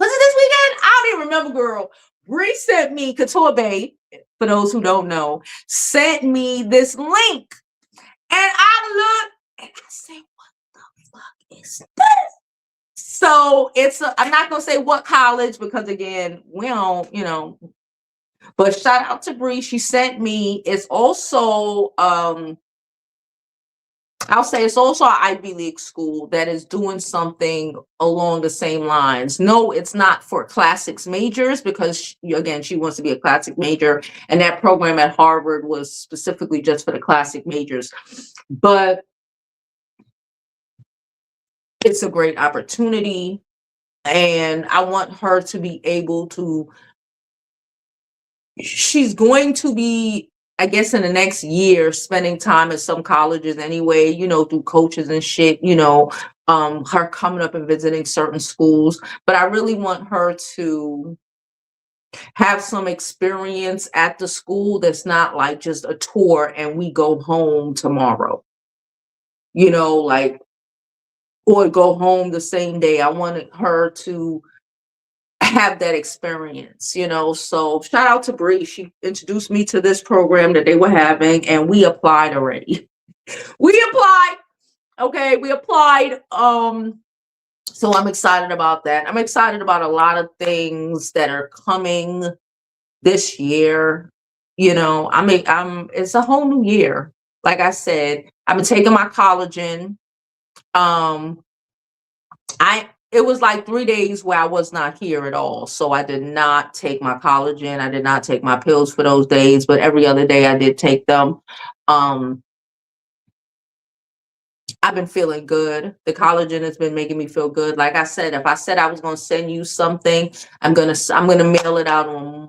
Was it this weekend? I don't even remember, girl. Bree sent me, Couture Bay, for those who don't know, sent me this link. And I looked and I said, what the fuck is this? So I'm not going to say what college, because again, we don't, but shout out to Bree. She sent me. It's also, I'll say it's also an Ivy League school that is doing something along the same lines. No, it's not for classics majors, because she wants to be a classic major. And that program at Harvard was specifically just for the classic majors. But it's a great opportunity. And I want her to be able to, she's going to be I guess in the next year, spending time at some colleges anyway, through coaches and shit, her coming up and visiting certain schools. But I really want her to have some experience at the school that's not like just a tour and we go home tomorrow, like, or go home the same day. I wanted her to have that experience. So shout out to Bree. She introduced me to this program that they were having, and we applied already. We applied. Okay, we applied. So I'm excited about that. I'm excited about a lot of things that are coming this year. It's a whole new year. Like I said, I've been taking my collagen. It was like 3 days where I was not here at all. So I did not take my collagen. I did not take my pills for those days, but every other day I did take them. I've been feeling good. The collagen has been making me feel good. Like I said, if I said I was going to send you something, I'm going to mail it out on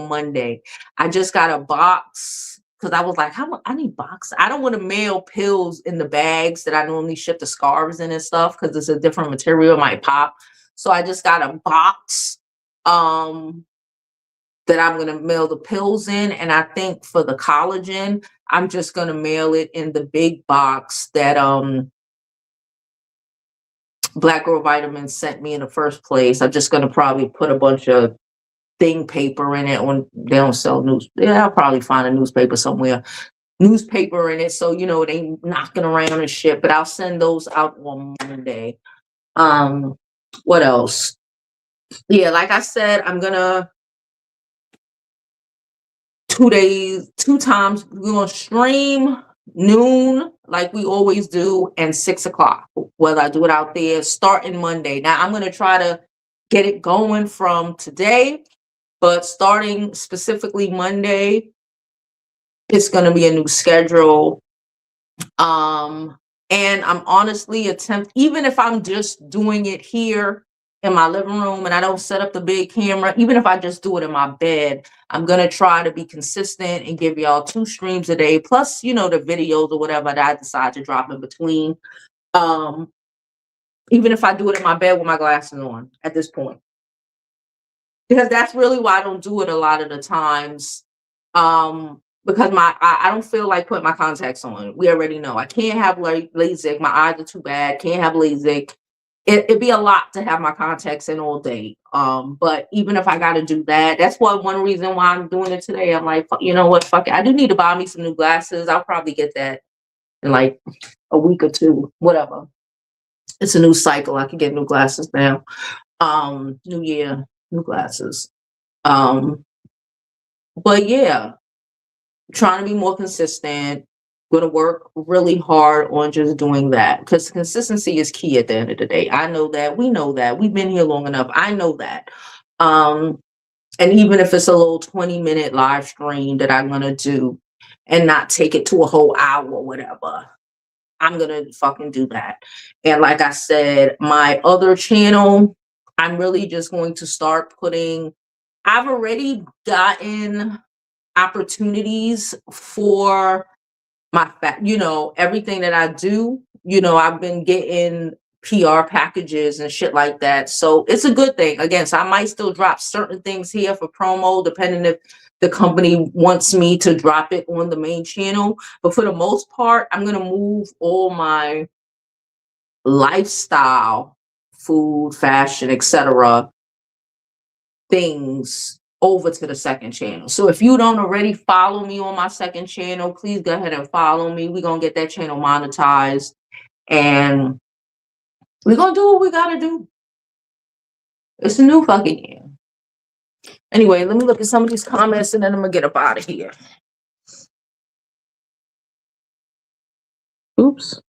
Monday. I just got a box because I was like, I need box. I don't want to mail pills in the bags that I normally ship the scarves in and stuff because it's a different material, it might pop. So I just got a box that I'm going to mail the pills in. And I think for the collagen, I'm just going to mail it in the big box that Black Girl Vitamins sent me in the first place. I'm just going to probably put a bunch of thing paper in it when they don't sell news. Yeah, I'll probably find a newspaper somewhere. Newspaper in it, so it ain't knocking around and shit. But I'll send those out on Monday. What else? Yeah, like I said, I'm gonna 2 times. We're gonna stream noon like we always do and 6 o'clock. Whether I do it out there starting Monday. Now I'm gonna try to get it going from today, but starting specifically Monday, it's gonna be a new schedule. And I'm honestly even if I'm just doing it here in my living room and I don't set up the big camera, even if I just do it in my bed, I'm going to try to be consistent and give y'all 2 streams a day, plus, the videos or whatever that I decide to drop in between. Even if I do it in my bed with my glasses on at this point, because that's really why I don't do it a lot of the times. Because I don't feel like putting my contacts on. We already know I can't have LASIK. My eyes are too bad. Can't have LASIK. It'd be a lot to have my contacts in all day. But even if I got to do that, that's one reason why I'm doing it today. I'm like, you know what? Fuck it. I do need to buy me some new glasses. I'll probably get that in like a week or 2, whatever. It's a new cycle. I can get new glasses now. New year, new glasses. But yeah, trying to be more consistent. Going to work really hard on just doing that because consistency is key at the end of the day. I know that. We know that. We've been here long enough. I know that. And even if it's a little 20-minute live stream that I'm going to do and not take it to a whole hour or whatever, I'm going to fucking do that. And like I said, my other channel, I'm really just going to start I've already gotten opportunities for everything that I do. I've been getting PR packages and shit like that. So it's a good thing. Again, so I might still drop certain things here for promo, depending if the company wants me to drop it on the main channel. But for the most part, I'm going to move all my lifestyle, food, fashion, etc. things over to the second channel. So if you don't already follow me on my second channel, please go ahead and follow me. We're going to get that channel monetized and we're going to do what we got to do. It's a new fucking year. Anyway, let me look at some of these comments and then I'm going to get up out of here. Oops.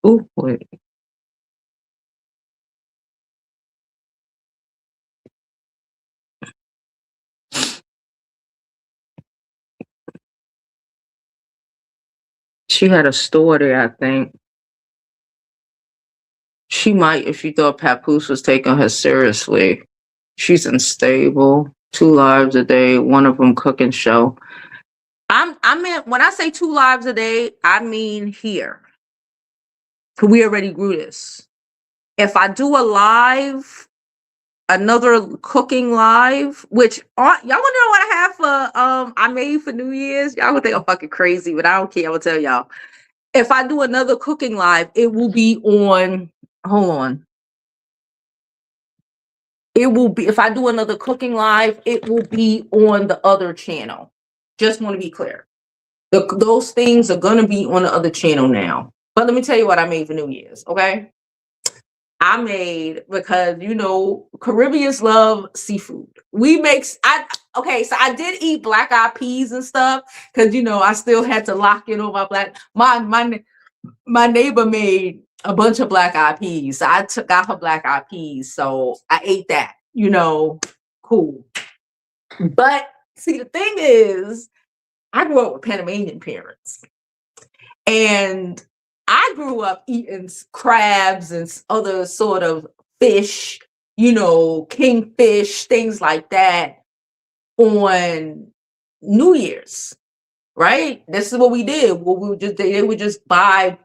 Ooh, wait. She had a store there, I think. She might if she thought Papoose was taking her seriously. She's unstable. 2 lives a day, one of them cooking show. I mean, when I say 2 lives a day, I mean here. We already grew this. If I do a live, another cooking live, which y'all wanna know what I have for I made for New Year's? Y'all would think I'm fucking crazy, but I don't care. I will tell y'all. If I do another cooking live, it will be on. Hold on. It will be, if I do another cooking live, it will be on the other channel. Just want to be clear. Those things are going to be on the other channel now. But let me tell you what I made for New Year's, okay? I made, because, you know, Caribbeans love seafood. Okay, so I did eat black eyed peas and stuff, because, you know, I still had to lock in on my neighbor made a bunch of black eyed peas. So I got her black eyed peas. So I ate that, you know, cool. But see, the thing is, I grew up with Panamanian parents. And I grew up eating crabs and other sort of fish, you know, kingfish, things like that on New Year's, right? This is what we did. They would just buy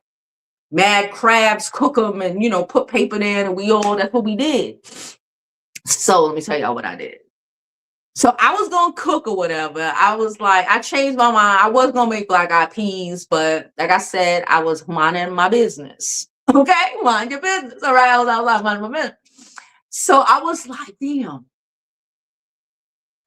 mad crabs, cook them, and, you know, put paper in, and that's what we did. So let me tell y'all what I did. So I was gonna cook or whatever. I was like, I changed my mind. I was gonna make black eyed peas, but like I said, I was minding my business. Okay, mind your business. All right, I was like minding my business. So I was like, damn,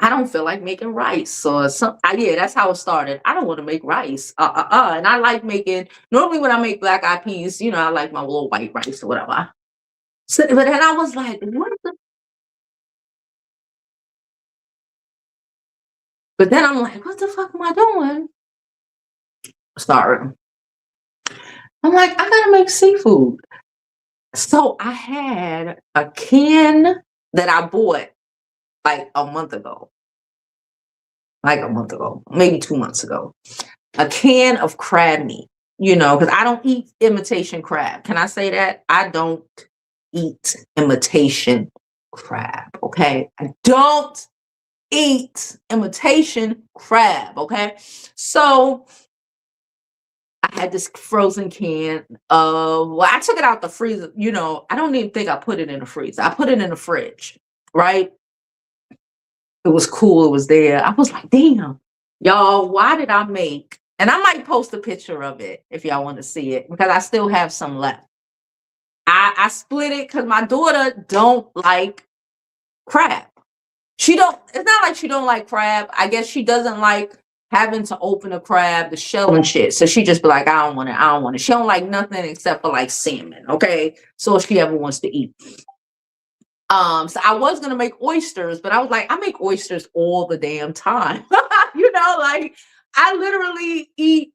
I don't feel like making rice or something. Yeah, that's how it started. I don't want to make rice. And I like making, normally when I make black eyed peas, you know, I like my little white rice or whatever. So, but then I was like, but then I'm like, what the fuck am I doing? Sorry. I'm like, I gotta make seafood. So I had a can that I bought like a month ago. Maybe 2 months ago. A can of crab meat, you know, because I don't eat imitation crab. Can I say that? I don't eat imitation crab, okay? I don't eat imitation crab, okay? So I had this frozen can of, well, I took it out the freezer, you know, I don't even think I put it in the freezer. I put it in the fridge, right? It was cool. It was there. I was like, damn, y'all, why did I make? And I might post a picture of it if y'all want to see it, because I still have some left. I split it because my daughter don't like crab. It's not like she don't like crab. I guess she doesn't like having to open a crab, the shell and shit. So she just be like, I don't want it. I don't want it. She don't like nothing except for like salmon. Okay. So if she ever wants to eat. So I was gonna make oysters, but I was like, I make oysters all the damn time. You know, like I literally eat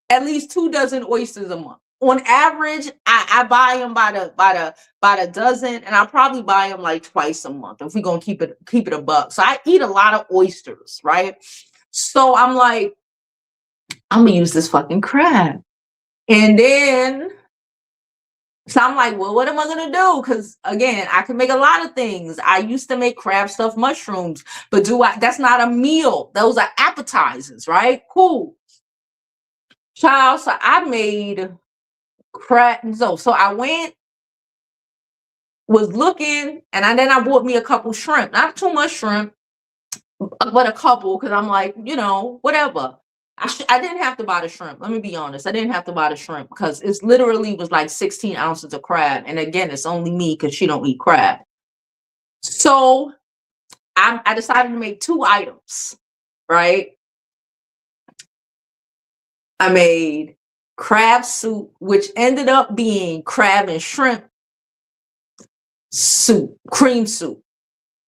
at least 2 dozen oysters a month. On average, I buy them by the dozen, and I probably buy them like twice a month if we're gonna keep it a buck. So I eat a lot of oysters, right? So I'm like, I'm gonna use this fucking crab. And then so I'm like, well, what am I gonna do? Because again, I can make a lot of things. I used to make crab stuffed mushrooms, but that's not a meal. Those are appetizers, right? Cool. Child, so I made crab. So I was looking, and then I bought me a couple shrimp. Not too much shrimp, but a couple, because I'm like, you know, whatever. I didn't have to buy the shrimp. Let me be honest. I didn't have to buy the shrimp because it's literally was like 16 ounces of crab. And again, it's only me because she don't eat crab. So I decided to make 2 items, right? I made crab soup, which ended up being crab and shrimp soup, cream soup.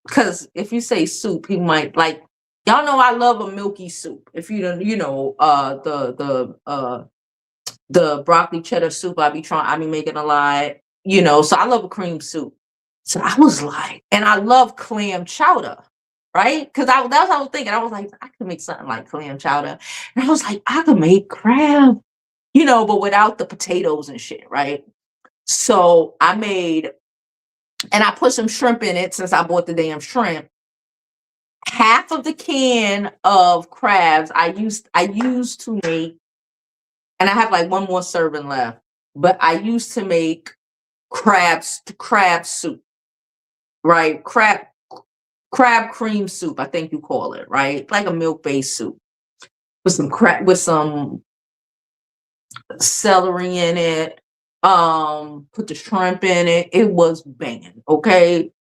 Because if you say soup, he might like, y'all know I love a milky soup. If you don't, you know, the broccoli cheddar soup I be making a lot, you know, so I love a cream soup. So I was like, and I love clam chowder, right? Because that's what I was thinking. I was like, I could make something like clam chowder. And I was like, I could make crab, you know, but without the potatoes and shit, right? So I made, and I put some shrimp in it since I bought the damn shrimp. Half of the can of crabs I used to make, and I have like one more serving left, but I used to make crab soup, right? Crab cream soup, I think you call it, right? Like a milk-based soup with some celery in it. Put the shrimp in it. It was banging, okay?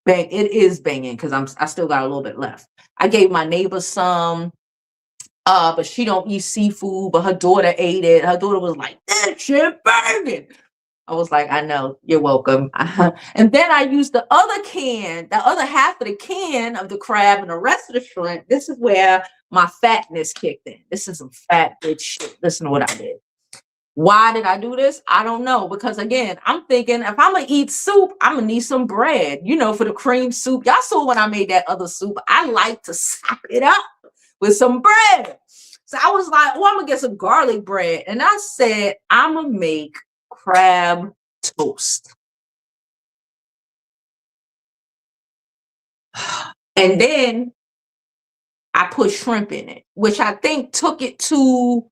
It is banging because I still got a little bit left. I gave my neighbor some, but she don't eat seafood, but her daughter ate it. Her daughter was like, "That shit banging." I was like, "I know, you're welcome." And then I used the other half of the can of the crab and the rest of the shrimp. This is where my fatness kicked in. This is some fat bitch shit. Listen to what I did. Why did I do this? I don't know. Because again, I'm thinking if I'm gonna eat soup, I'm gonna need some bread, for the cream soup. Y'all saw when I made that other soup, I like to sop it up with some bread. So I was like, oh, I'm gonna get some garlic bread. And I said, I'm gonna make crab toast. And then I put shrimp in it, which I think took it to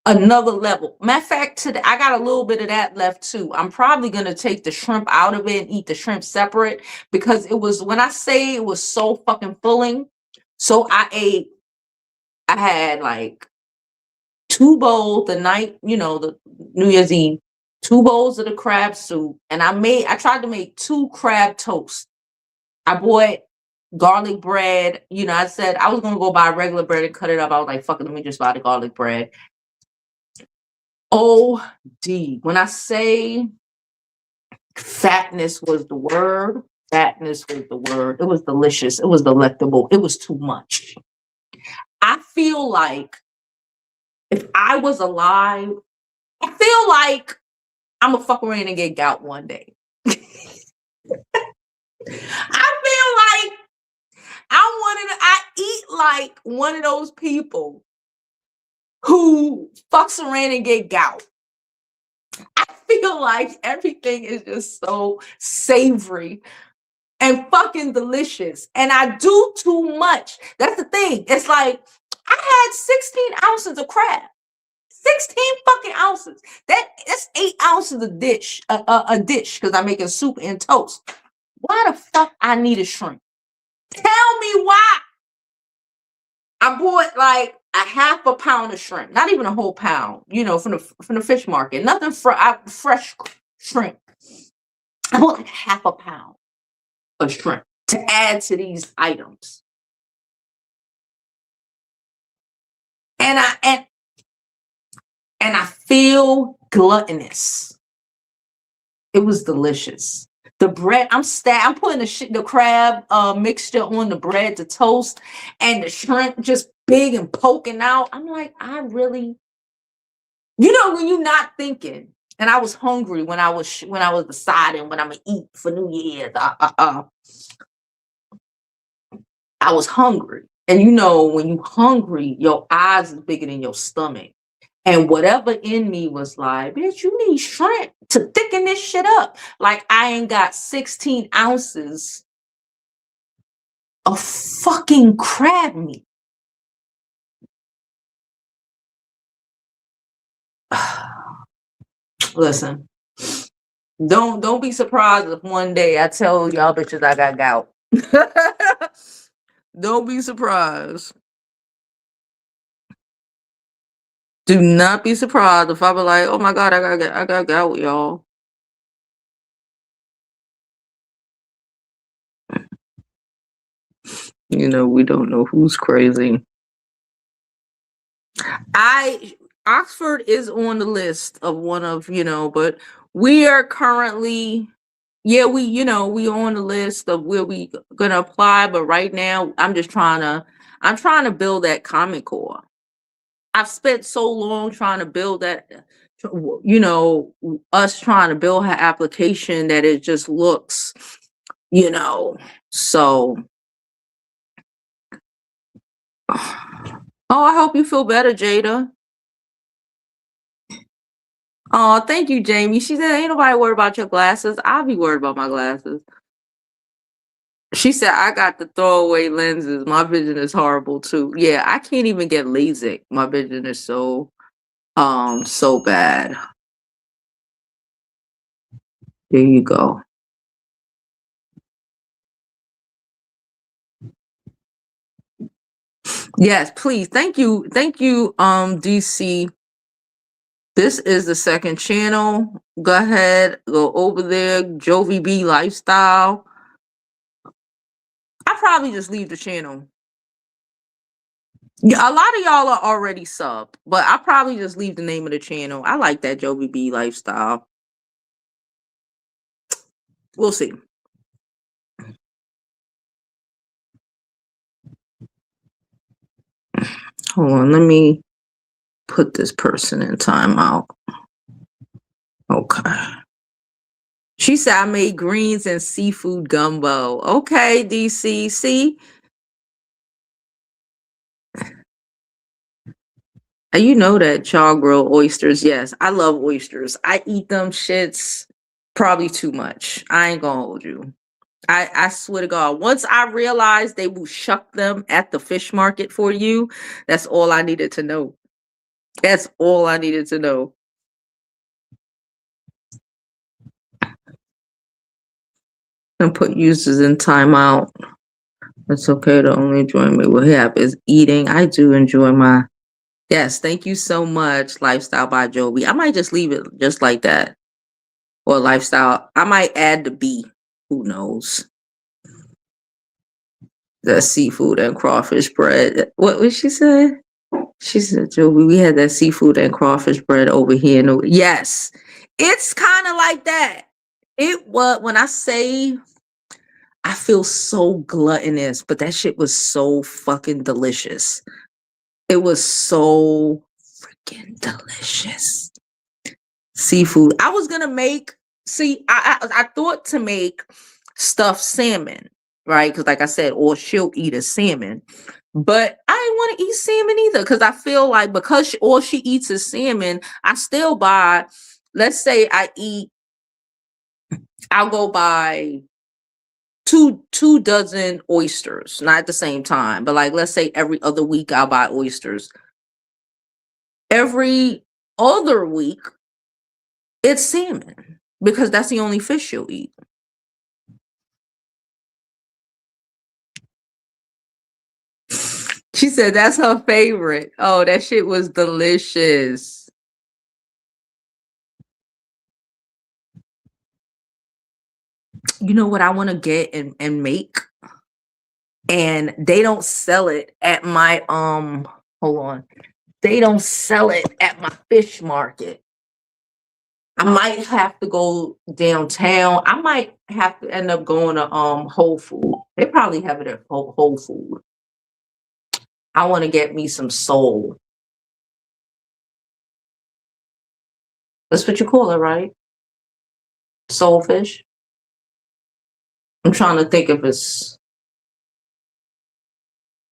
another level. Matter of fact, today I got a little bit of that left too. I'm probably gonna take the shrimp out of it and eat the shrimp separate because it was, when I say it was so fucking filling. So I had like 2 bowls the night, the New Year's Eve, 2 bowls of the crab soup, and I tried to make 2 crab toasts. I bought garlic bread. I said I was gonna go buy regular bread and cut it up. I was like, fuck it, let me just buy the garlic bread. OD. When I say fatness was the word, fatness was the word. It was delicious. It was delectable. It was too much. I feel like if I was alive, I feel like I'm gonna fuck around and get gout one day. I feel like I eat like one of those people who fucks around and get gout. I feel like everything is just so savory and fucking delicious. And I do too much. That's the thing. It's like I had 16 ounces of crab. 16 fucking ounces. That's 8 ounces of dish, a dish, because I'm making soup and toast. Why the fuck I need a shrimp? Tell me why. I bought like a half a pound of shrimp, not even a whole pound, from the fish market. Nothing fresh shrimp. I bought like half a pound of shrimp to add to these items. And I feel gluttonous. It was delicious. The bread, I'm putting the crab mixture on the bread to toast, and the shrimp just big and poking out. I'm like, I really, when you're not thinking. And I was hungry when I was deciding what I'm gonna eat for New Year's. I was hungry, and when you hungry, your eyes is bigger than your stomach. And whatever in me was like, bitch, you need shrimp to thicken this shit up. Like I ain't got 16 ounces of fucking crab meat. Listen, don't be surprised if one day I tell y'all bitches I got gout. Don't be surprised. Do not be surprised if I be like, oh my God, I got gout, y'all. We don't know who's crazy. Oxford is on the list of one of, but we are currently, we on the list of where we gonna apply, but right now I'm trying to build that Common Core. I've spent so long trying to build that, us trying to build her application that it just looks, so. Oh, I hope you feel better, Jada. Oh, thank you, Jamie. She said, ain't nobody worried about your glasses. I'll be worried about my glasses. She said, I got the throwaway lenses. My vision is horrible too. Yeah, I can't even get LASIK. My vision is so bad. There you go. Yes, please. Thank you. Thank you, DC. This is the second channel. Go ahead, go over there. Jovi B Lifestyle. I probably just leave the channel. Yeah, a lot of y'all are already subbed, but I probably just leave the name of the channel. I like that Jovi B Lifestyle. We'll see. Hold on, let me put this person in timeout. Okay. She said I made greens and seafood gumbo. Okay, DC. See? You know that char grill oysters. Yes, I love oysters. I eat them shits probably too much. I ain't gonna hold you. I swear to God, once I realized they will shuck them at the fish market for you, that's all I needed to know. That's all I needed to know. And put users in timeout. It's okay to only enjoy me. What happens is eating. I do enjoy my. Yes, thank you so much, Lifestyle by Jovi. I might just leave it just like that. Or Lifestyle. I might add the B. Who knows? The seafood and crawfish bread. What was she say? She said, Jovi, we had that seafood and crawfish bread over here. No, yes, it's kind of like that. It was when I say I feel so gluttonous, but that shit was so fucking delicious. It was so freaking delicious. Seafood. I was gonna make. See, I thought to make stuffed salmon, right? Because like I said, or she'll eat a salmon, but I didn't want to eat salmon either because I feel like because all she eats is salmon, I still buy. Let's say I'll go buy two dozen oysters, not at the same time, but like let's say every other week I'll buy oysters. Every other week it's salmon because that's the only fish she'll eat. She said that's her favorite. Oh, that shit was delicious. You know what I want to get and make? And they don't sell it at my hold on. They don't sell it at my fish market. I might have to go downtown. I might have to end up going to Whole Food. They probably have it at Whole Food. I want to get me some sole. That's what you call it, right? Soul fish. I'm trying to think if it's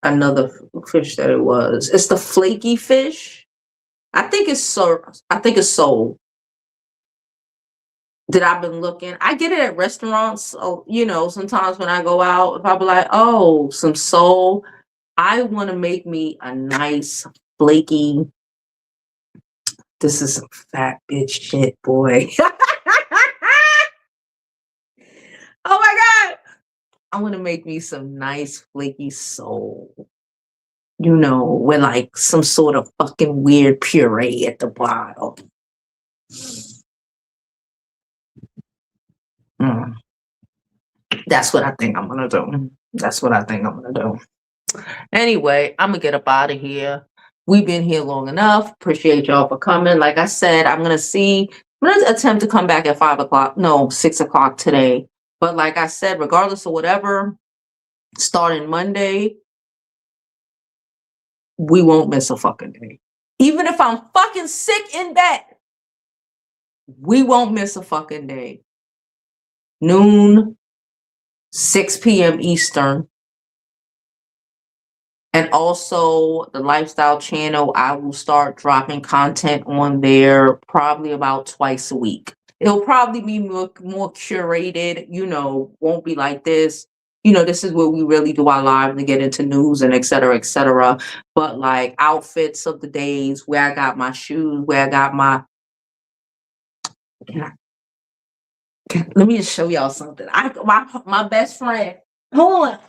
another fish that it was. It's the flaky fish. I think it's so. I think it's sole. That I've been looking. I get it at restaurants. So, sometimes when I go out, if I be like, oh, some sole, I want to make me a nice flaky. This is some fat bitch shit, boy. Oh my God. I want to make me some nice flaky sole. With like some sort of fucking weird puree at the bottom. Mm. That's what I think I'm gonna do. That's what I think I'm gonna do. Anyway, I'm gonna get up out of here. We've been here long enough. Appreciate y'all for coming. Like I said, I'm gonna attempt to come back at 5:00. No, 6:00 today. But like I said, regardless of whatever, starting Monday, we won't miss a fucking day. Even if I'm fucking sick in bed, we won't miss a fucking day. Noon, 6 p.m. Eastern. And also the lifestyle channel, I will start dropping content on there probably about twice a week. It'll probably be more curated, won't be like this. This is where we really do our live and get into news and et cetera, et cetera. But like outfits of the days, where I got my shoes, where I got my, let me just show y'all something. My best friend, hold on.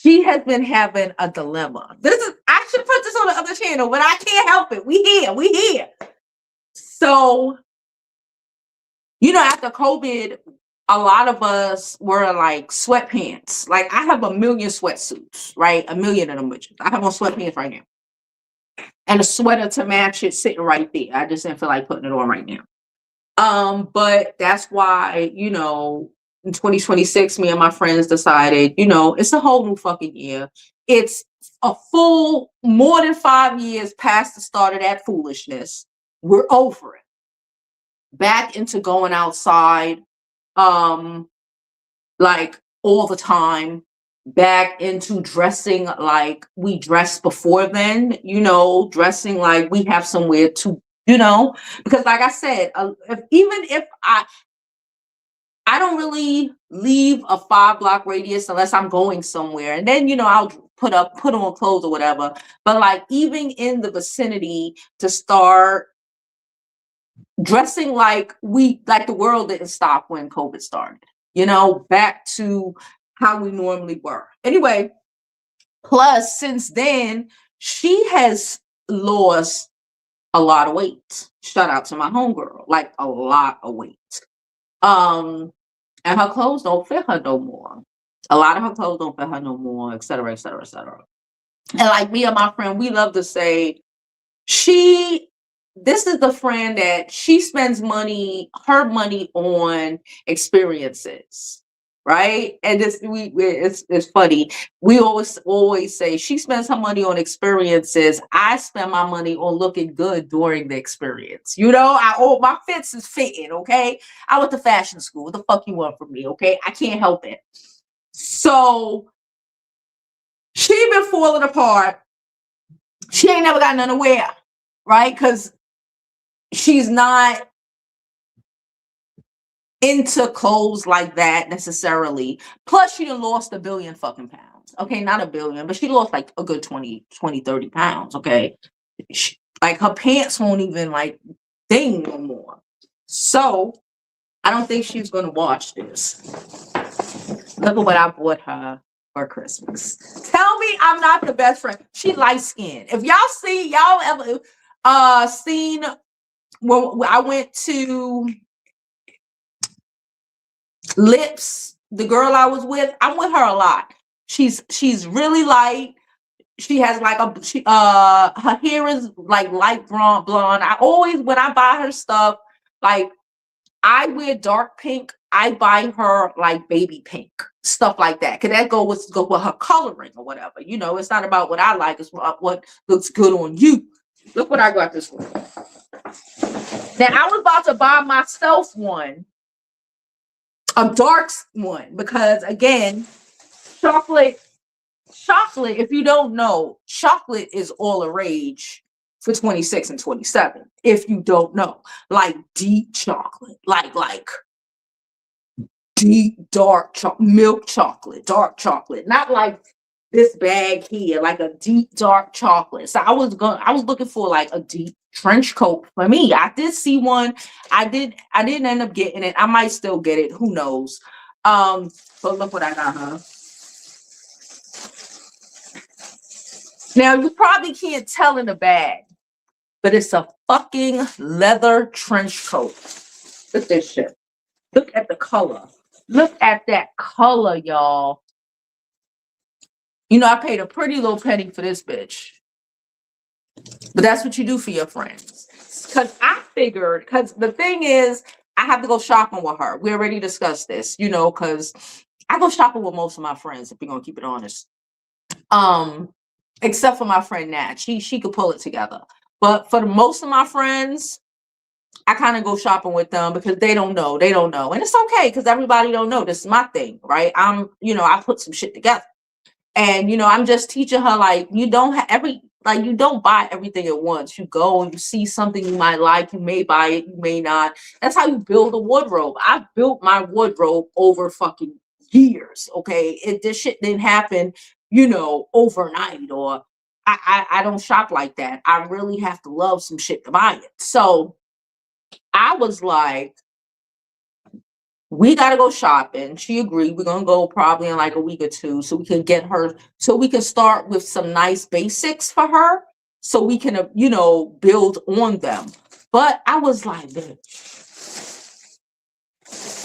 She has been having a dilemma. I should put this on the other channel, but I can't help it. We here. So, after COVID, a lot of us were like sweatpants. Like I have a million sweatsuits, right? A million of them. I have on sweatpants right now. And a sweater to match it sitting right there. I just didn't feel like putting it on right now. But that's why, in 2026, me and my friends decided, it's a whole new fucking year. It's a full more than 5 years past the start of that foolishness. We're over it. Back into going outside, like all the time. Back into dressing like we dressed before then, dressing like we have somewhere to, because like I said, even if I don't really leave a 5-block radius unless I'm going somewhere. And then, I'll put on clothes or whatever. But like even in the vicinity to start dressing like the world didn't stop when COVID started, back to how we normally were. Anyway, plus since then, she has lost a lot of weight. Shout out to my homegirl, like a lot of weight. And her clothes don't fit her no more. A lot of her clothes don't fit her no more, et cetera, et cetera, et cetera. And like me and my friend, we love to say, this is the friend that she spends her money on experiences, right? And it's funny. We always say she spends her money on experiences. I spend my money on looking good during the experience. My fits is fitting, okay? I went to fashion school. What the fuck you want from me, okay? I can't help it. So she been falling apart. She ain't never got none to wear, right? Because she's not into clothes like that necessarily. Plus, she done lost 1 billion fucking pounds. Okay, not 1 billion, but she lost like a good 20, 30 pounds. Okay. Like her pants won't even like thing no more. So I don't think she's gonna watch this. Look at what I bought her for Christmas. Tell me I'm not the best friend. She light skinned. If y'all ever seen when I went to Lips, the girl I was with, I'm with her a lot. She's really light. She has like her hair is like light blonde. I always, when I buy her stuff, like I wear dark pink, I buy her like baby pink, stuff like that. Cause that go with her coloring or whatever. It's not about what I like, it's about what looks good on you. Look what I got this one. Now I was about to buy myself one. A dark one, because again, chocolate, if you don't know, chocolate is all the rage for 26 and 27. If you don't know, like deep chocolate, like deep dark milk chocolate, dark chocolate, not like this bag here, like a deep dark chocolate. So I was looking for like a deep trench coat for me. I did see one. I didn't end up getting it. I might still get it. Who knows? But look what I got her. Now you probably can't tell in the bag, but it's a fucking leather trench coat. Look at this shit. Look at the color. Look at that color, y'all. I paid a pretty little penny for this bitch. But that's what you do for your friends. Because I figured, because the thing is, I have to go shopping with her. We already discussed this, because I go shopping with most of my friends, if we're going to keep it honest. Except for my friend Nat. She could pull it together. But for most of my friends, I kind of go shopping with them because they don't know. And it's okay because everybody don't know. This is my thing, right? I put some shit together. And, I'm just teaching her, like, you don't have you don't buy everything at once. You go and you see something you might like, you may buy it, you may not. That's how you build a wardrobe. I've built my wardrobe over fucking years. Okay. This shit didn't happen, overnight, or I don't shop like that. I really have to love some shit to buy it. So I was like, we got to go shopping. She agreed. We're going to go probably in like a week or two so we can get her, so we can start with some nice basics for her so we can, build on them. But I was like, bitch,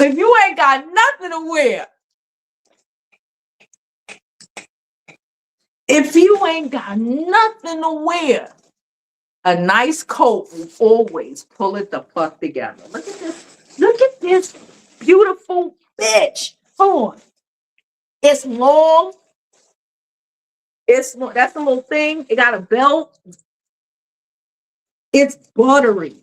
if you ain't got nothing to wear, if you ain't got nothing to wear, a nice coat will always pull it the fuck together. Look at this. Look at this beautiful bitch. Hold on. It's long. That's the little thing. It got a belt. It's buttery.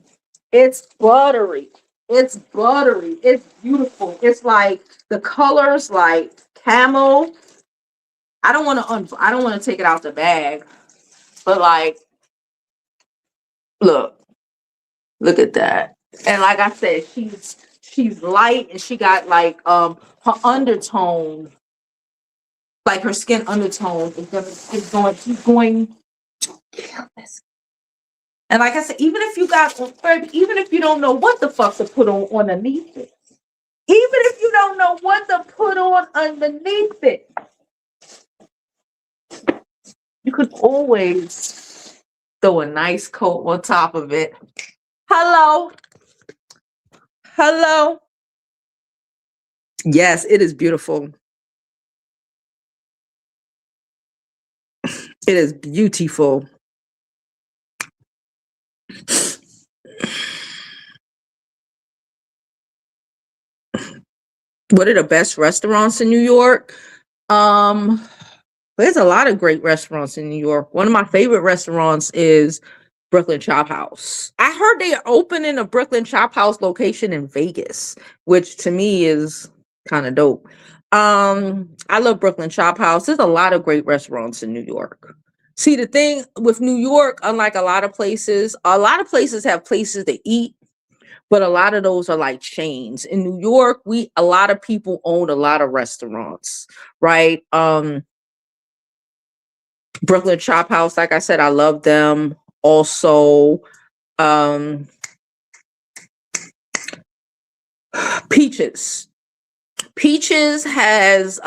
It's buttery. It's buttery. It's beautiful. It's like the colors like camel. I don't want to take it out the bag, but like, look at that. And like I said, she's light and she got like her undertone, like her skin undertone is going to kill this. And like I said, even if you don't know what the fuck to put on underneath it, even if you don't know what to put on underneath it, you could always throw a nice coat on top of it. Hello. Yes, it is beautiful. It is beautiful. What are the best restaurants in New York? There's a lot of great restaurants in New York. One of my favorite restaurants is Brooklyn Chop House. I heard they are opening a Brooklyn Chop House location in Vegas, which to me is kind of dope. I love Brooklyn Chop House. There's a lot of great restaurants in New York. See, the thing with New York, unlike a lot of places have places to eat, but a lot of those are like chains. In New York, a lot of people own a lot of restaurants, right? Brooklyn Chop House, like I said, I love them. Also, Peaches. Peaches has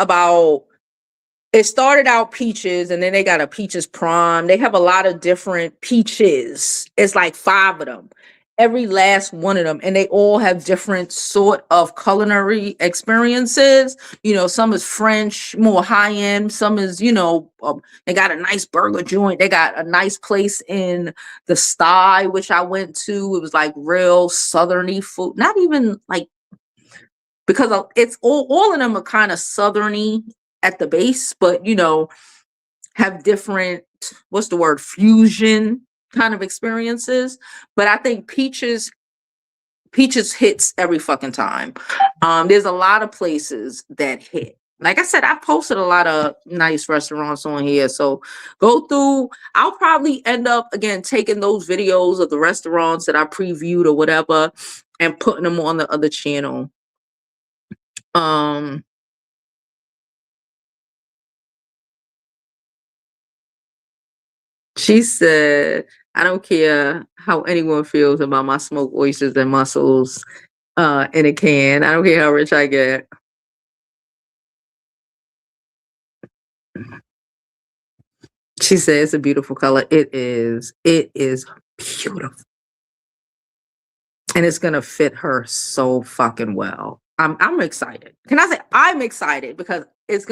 it started out Peaches and then they got a Peaches Prime. They have a lot of different Peaches. It's like 5 of them. Every last one of them, and they all have different sort of culinary experiences. Some is French, more high end. Some is, they got a nice burger joint. They got a nice place in the Sty, which I went to. It was like real southerny food. Not even like, because it's all of them are kind of southerny at the base, but have different, what's the word, fusion kind of experiences. But I think Peaches hits every fucking time. There's a lot of places that hit. Like I said, I posted a lot of nice restaurants on here, so go through. I'll probably end up again taking those videos of the restaurants that I previewed or whatever and putting them on the other channel. She said, I don't care how anyone feels about my smoked oysters and mussels in a can. I don't care how rich I get. She said it's a beautiful color. It is. It is beautiful. And it's gonna fit her so fucking well. I'm excited. Can I say I'm excited because she's just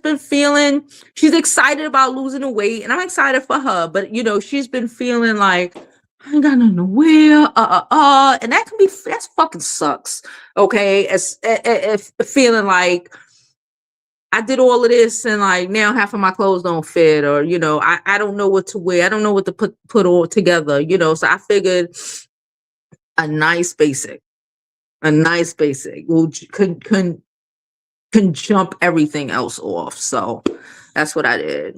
been feeling, she's excited about losing the weight, and I'm excited for her, but she's been feeling like I ain't got nothing to wear, and that's fucking sucks. Okay, it's feeling like I did all of this and like now half of my clothes don't fit, or I don't know what to wear, I don't know what to put all together, so I figured a nice basic will can jump everything else off. So that's what I did.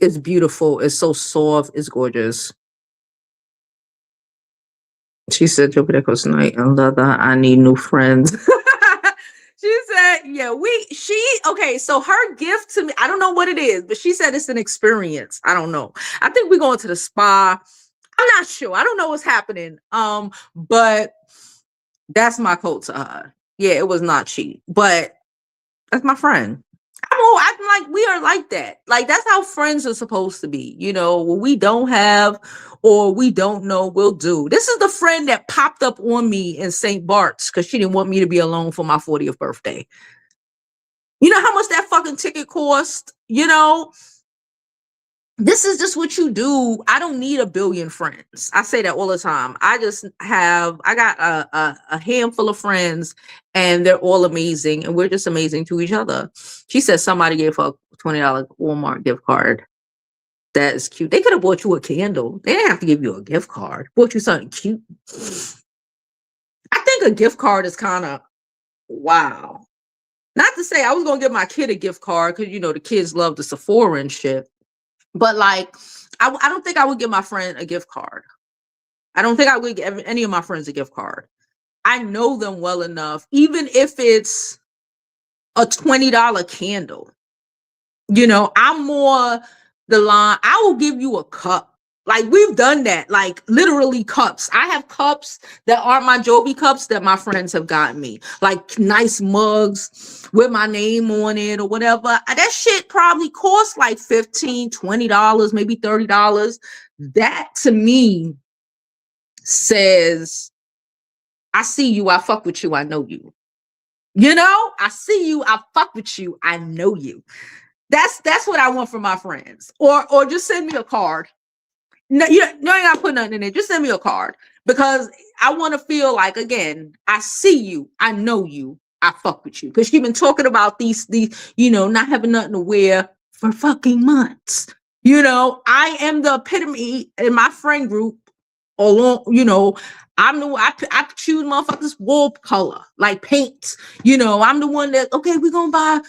It's beautiful. It's so soft. It's gorgeous. She said, Jovi, that goes night and leather. I need new friends. She said, yeah, okay, so her gift to me, I don't know what it is, but she said it's an experience. I don't know. I think we're going to the spa. I'm not sure. I don't know what's happening. But that's my quote to her. Yeah, it was not cheap, but that's my friend. I'm like, we are like that. Like, that's how friends are supposed to be. You know, when we don't have or we don't know, we'll do. This is the friend that popped up on me in St. Bart's because she didn't want me to be alone for my 40th birthday. You know how much that fucking ticket cost? You know, this is just what you do. I don't need a billion friends. I say that all the time. I got a handful of friends and they're all amazing and we're just amazing to each other. She said somebody gave her a $20 Walmart gift card. That is cute. They could have bought you a candle. They didn't have to give you a gift card. Bought you something cute. I think a gift card is kind of wow. Not to say I was going to give my kid a gift card because, you know, the kids love the Sephora and shit. But like, I don't think I would give my friend a gift card. I don't think I would give any of my friends a gift card. I know them well enough, even if it's a $20 candle. You know, I'm more the line, I will give you a cup. Like, we've done that, like literally cups. I have cups that aren't my Jovi cups that my friends have gotten me, like nice mugs with my name on it or whatever. That shit probably costs like $15, $20, maybe $30. That to me says, I see you, I fuck with you, I know you. You know, I see you, I fuck with you, I know you. That's what I want from my friends. Or just send me a card. No, you ain't gotta put nothing in it. Just send me a card because I want to feel like, again, I see you, I know you, I fuck with you. Because she's been talking about these, you know, not having nothing to wear for fucking months. You know, I am the epitome in my friend group. Along, you know, I choose motherfuckers wall color, like paint. You know, I'm the one that, okay, we're gonna buy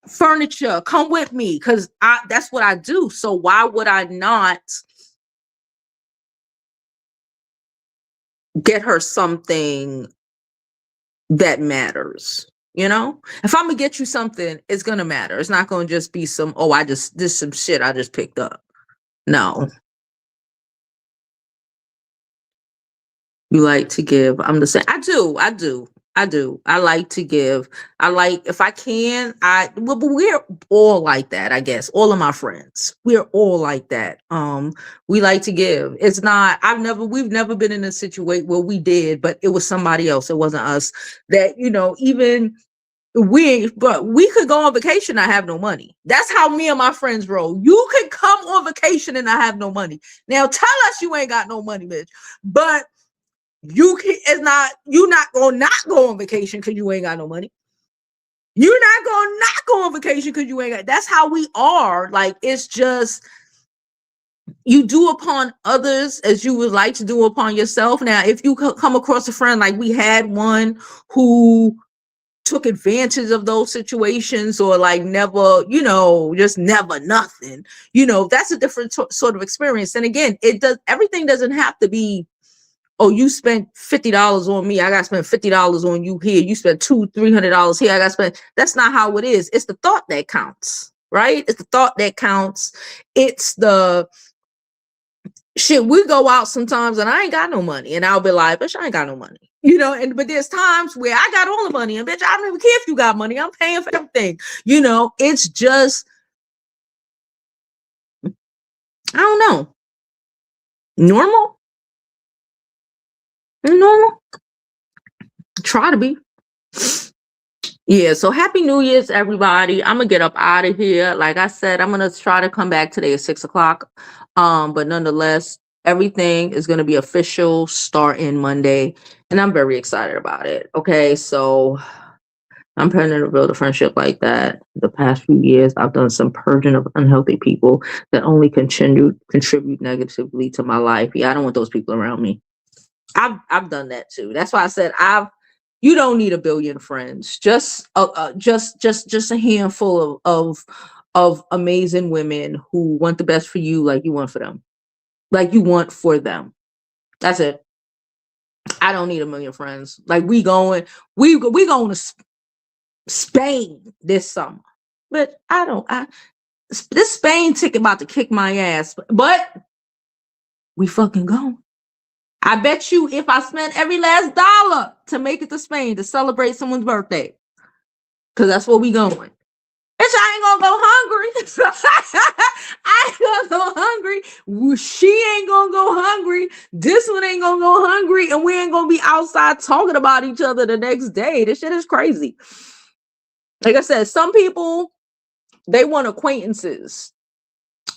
furniture, come with me, because that's what I do. So why would I not get her something that matters? You know, if I'm gonna get you something, it's gonna matter. It's not gonna just be some, oh, this some shit I just picked up. No. You like to give. I'm the same. I do. I like to give. I like, if I can, but we're all like that, I guess. All of my friends, we're all like that. We like to give. It's not, we've never been in a situation where we did, but it was somebody else. It wasn't us. That, you know, even but we could go on vacation and have no money. That's how me and my friends roll. You could come on vacation and I have no money. Now tell us you ain't got no money, bitch. But you're not gonna not go on vacation because you ain't got no money. You're not gonna not go on vacation because you ain't got. That's how we are. Like, it's just, you do upon others as you would like to do upon yourself. Now, if you come across a friend, like we had one who took advantage of those situations, or like never, you know, just never nothing, you know, that's a different sort of experience. And again, everything doesn't have to be, oh, you spent $50 on me, I gotta spend $50 on you here. You spent $200-$300 here, I gotta spend. That's not how it is. It's the thought that counts, right? It's the thought that counts. It's the shit. We go out sometimes and I ain't got no money, and I'll be like, bitch, I ain't got no money, you know. And but there's times where I got all the money, and bitch, I don't even care if you got money. I'm paying for everything, you know. It's just, I don't know, normal. Normal. Try to be. Yeah, so happy New Year's, everybody. I'm gonna get up out of here. Like I said, I'm gonna try to come back today at 6 o'clock. But nonetheless, everything is gonna be official starting Monday, and I'm very excited about it. Okay, so I'm planning to build a friendship like that. The past few years, I've done some purging of unhealthy people that only contribute negatively to my life. Yeah, I don't want those people around me. I've done that too. That's why I said You don't need a billion friends. Just just a handful of amazing women who want the best for you, like you want for them, like you want for them. That's it. I don't need a million friends. Like we going to Spain this summer, but I don't. This Spain ticket about to kick my ass, but we fucking going. I bet you if I spent every last dollar to make it to Spain to celebrate someone's birthday, because that's where we going. Bitch, I ain't gonna go hungry. I ain't gonna go hungry. She ain't gonna go hungry. This one ain't gonna go hungry. And we ain't gonna be outside talking about each other the next day. This shit is crazy. Like I said, some people, they want acquaintances.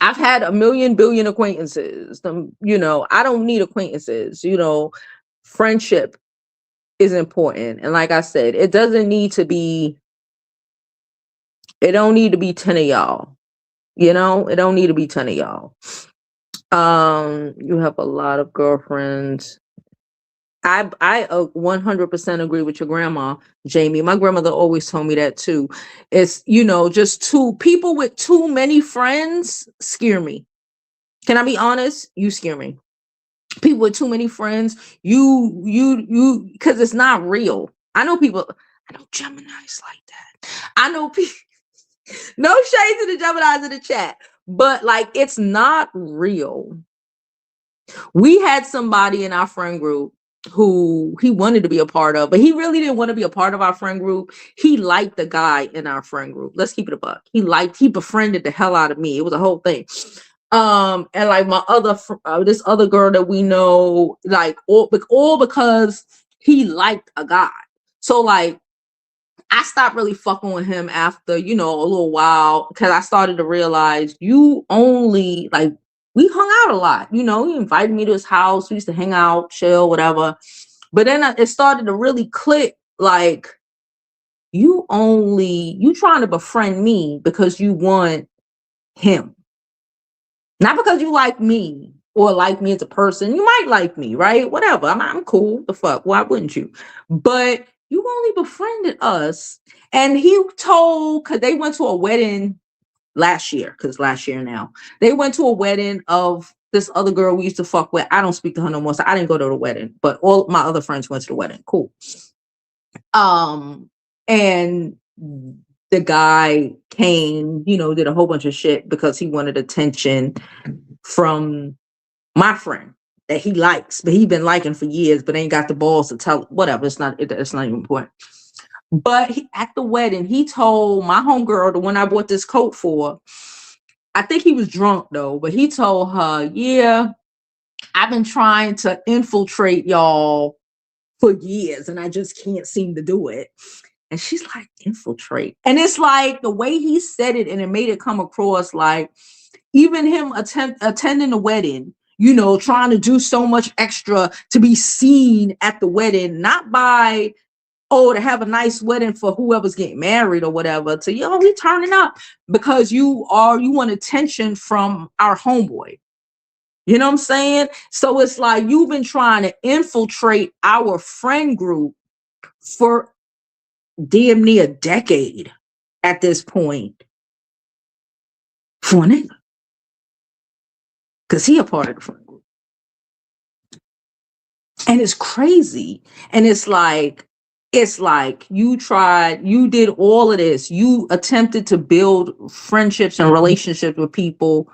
I've had a million billion acquaintances. I don't need acquaintances. Friendship is important. And like I said, it don't need to be 10 of y'all. It don't need to be 10 of y'all. You have a lot of girlfriends. I 100% agree with your grandma, Jamie. My grandmother always told me that too. It's, just two people with too many friends scare me. Can I be honest? You scare me. People with too many friends, because it's not real. I know Geminis like that. I know people, no shade to the Geminis in the chat, but like, it's not real. We had somebody in our friend group who he wanted to be a part of, but he really didn't want to be a part of our friend group. He liked the guy in our friend group. Let's keep it a buck. He befriended the hell out of me. It was a whole thing. And like my this other girl that we know, like all because he liked a guy. So like, I stopped really fucking with him after, a little while, because I started to realize you only like, we hung out a lot, he invited me to his house. We used to hang out, chill, whatever. But then it started to really click, like, you trying to befriend me because you want him. Not because you like me or like me as a person. You might like me, right? Whatever. I'm cool. The fuck? Why wouldn't you? But you only befriended us. And he told, because they went to a wedding last year, now. They went to a wedding of this other girl we used to fuck with. I don't speak to her no more, so I didn't go to the wedding. But all my other friends went to the wedding. Cool. And the guy came, did a whole bunch of shit because he wanted attention from my friend that he likes, but he's been liking for years, but ain't got the balls to tell. Whatever, it's not even important. But at the wedding, he told my homegirl, the one I bought this coat for, I think he was drunk though, but he told her, yeah, I've been trying to infiltrate y'all for years and I just can't seem to do it. And she's like, infiltrate. And it's like the way he said it, and it made it come across like even him attending the wedding, trying to do so much extra to be seen at the wedding, not by, to have a nice wedding for whoever's getting married or whatever, to, we turning up because you want attention from our homeboy. You know what I'm saying? So it's like you've been trying to infiltrate our friend group for damn near a decade at this point for a nigga. Because he a part of the friend group. And it's crazy. And it's like you did all of this. You attempted to build friendships and relationships with people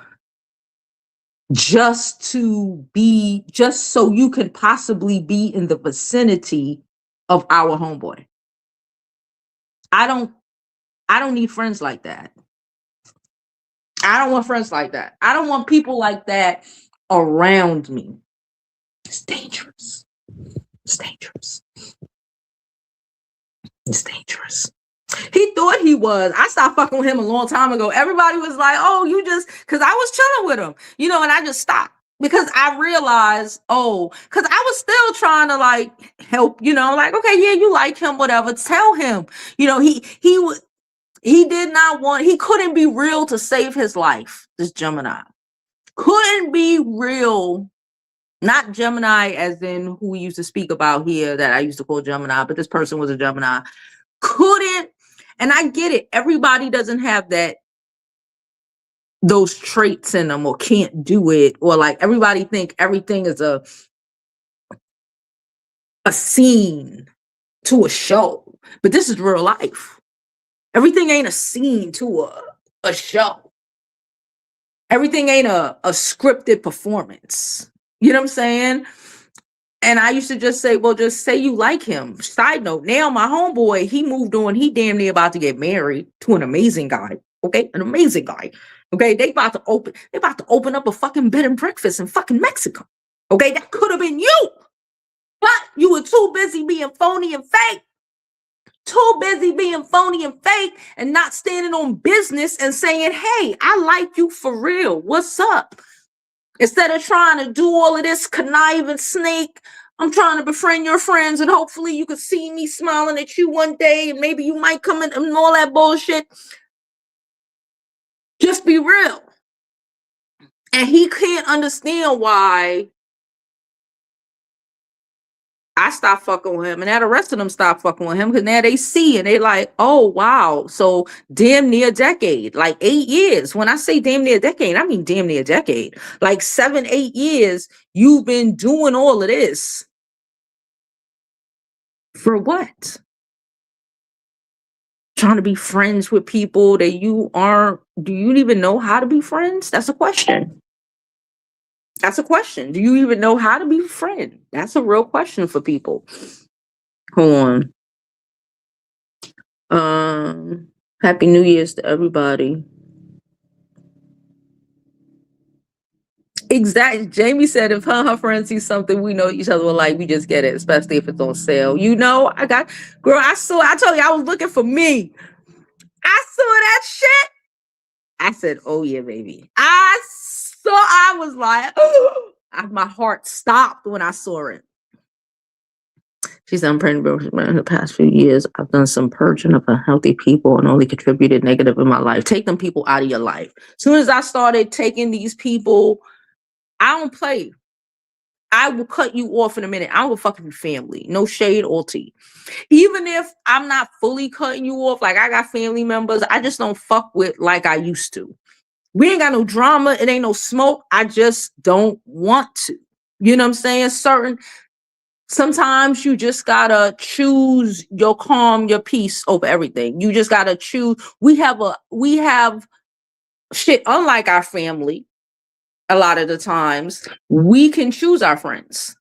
just so you can possibly be in the vicinity of our homeboy. I don't need friends like that. I don't want friends like that. I don't want people like that around me. It's dangerous. It's dangerous. It's dangerous. He thought he was. I stopped fucking with him a long time ago. Everybody was like, oh, because I was chilling with him, and I just stopped because I realized, because I was still trying to like help, like, okay, yeah, you like him, whatever. Tell him, he couldn't be real to save his life. This Gemini couldn't be real Not Gemini as in who we used to speak about here that I used to call Gemini, but this person was a Gemini. Couldn't, and I get it. Everybody doesn't have those traits in them or can't do it, or like everybody think everything is a scene to a show, but this is real life. Everything ain't a scene to a show. Everything ain't a scripted performance. You know what I'm saying? And I used to just say, well, just say you like him. Side note, now my homeboy, he moved on. He damn near about to get married to an amazing guy. Okay, an amazing guy. Okay, they about to open up a fucking bed and breakfast in fucking Mexico. Okay, that could have been you. But you were too busy being phony and fake. Too busy being phony and fake and not standing on business and saying, hey, I like you for real. What's up? Instead of trying to do all of this conniving snake, I'm trying to befriend your friends and hopefully you could see me smiling at you one day and maybe you might come in and all that bullshit. Just be real. And he can't understand why I stopped fucking with him and now the rest of them stopped fucking with him because now they see and they like, oh, wow. So damn near a decade, like 8 years. When I say damn near a decade, I mean damn near a decade. Like 7, 8 years, you've been doing all of this. For what? Trying to be friends with people that you aren't. Do you even know how to be friends? That's a question. That's a question. Do you even know how to be a friend? That's a real question for people. Hold on. Happy New Year's to everybody. Exactly. Jamie said if her friends see something we know each other will like, we just get it, especially if it's on sale. You know, I told you I was looking for me. I saw that shit. I said, oh yeah, baby. I was like, oh, my heart stopped when I saw it. She said, I'm pregnant in the past few years. I've done some purging of unhealthy people and only contributed negative in my life. Take them people out of your life. As soon as I started taking these people, I don't play. I will cut you off in a minute. I will fucking be family. No shade or tea. Even if I'm not fully cutting you off, like I got family members, I just don't fuck with like I used to. We ain't got no drama. It ain't no smoke. I just don't want to. You know what I'm saying? Sometimes you just gotta choose your calm, your peace over everything. You just gotta choose. We have shit, unlike our family, a lot of the times, we can choose our friends.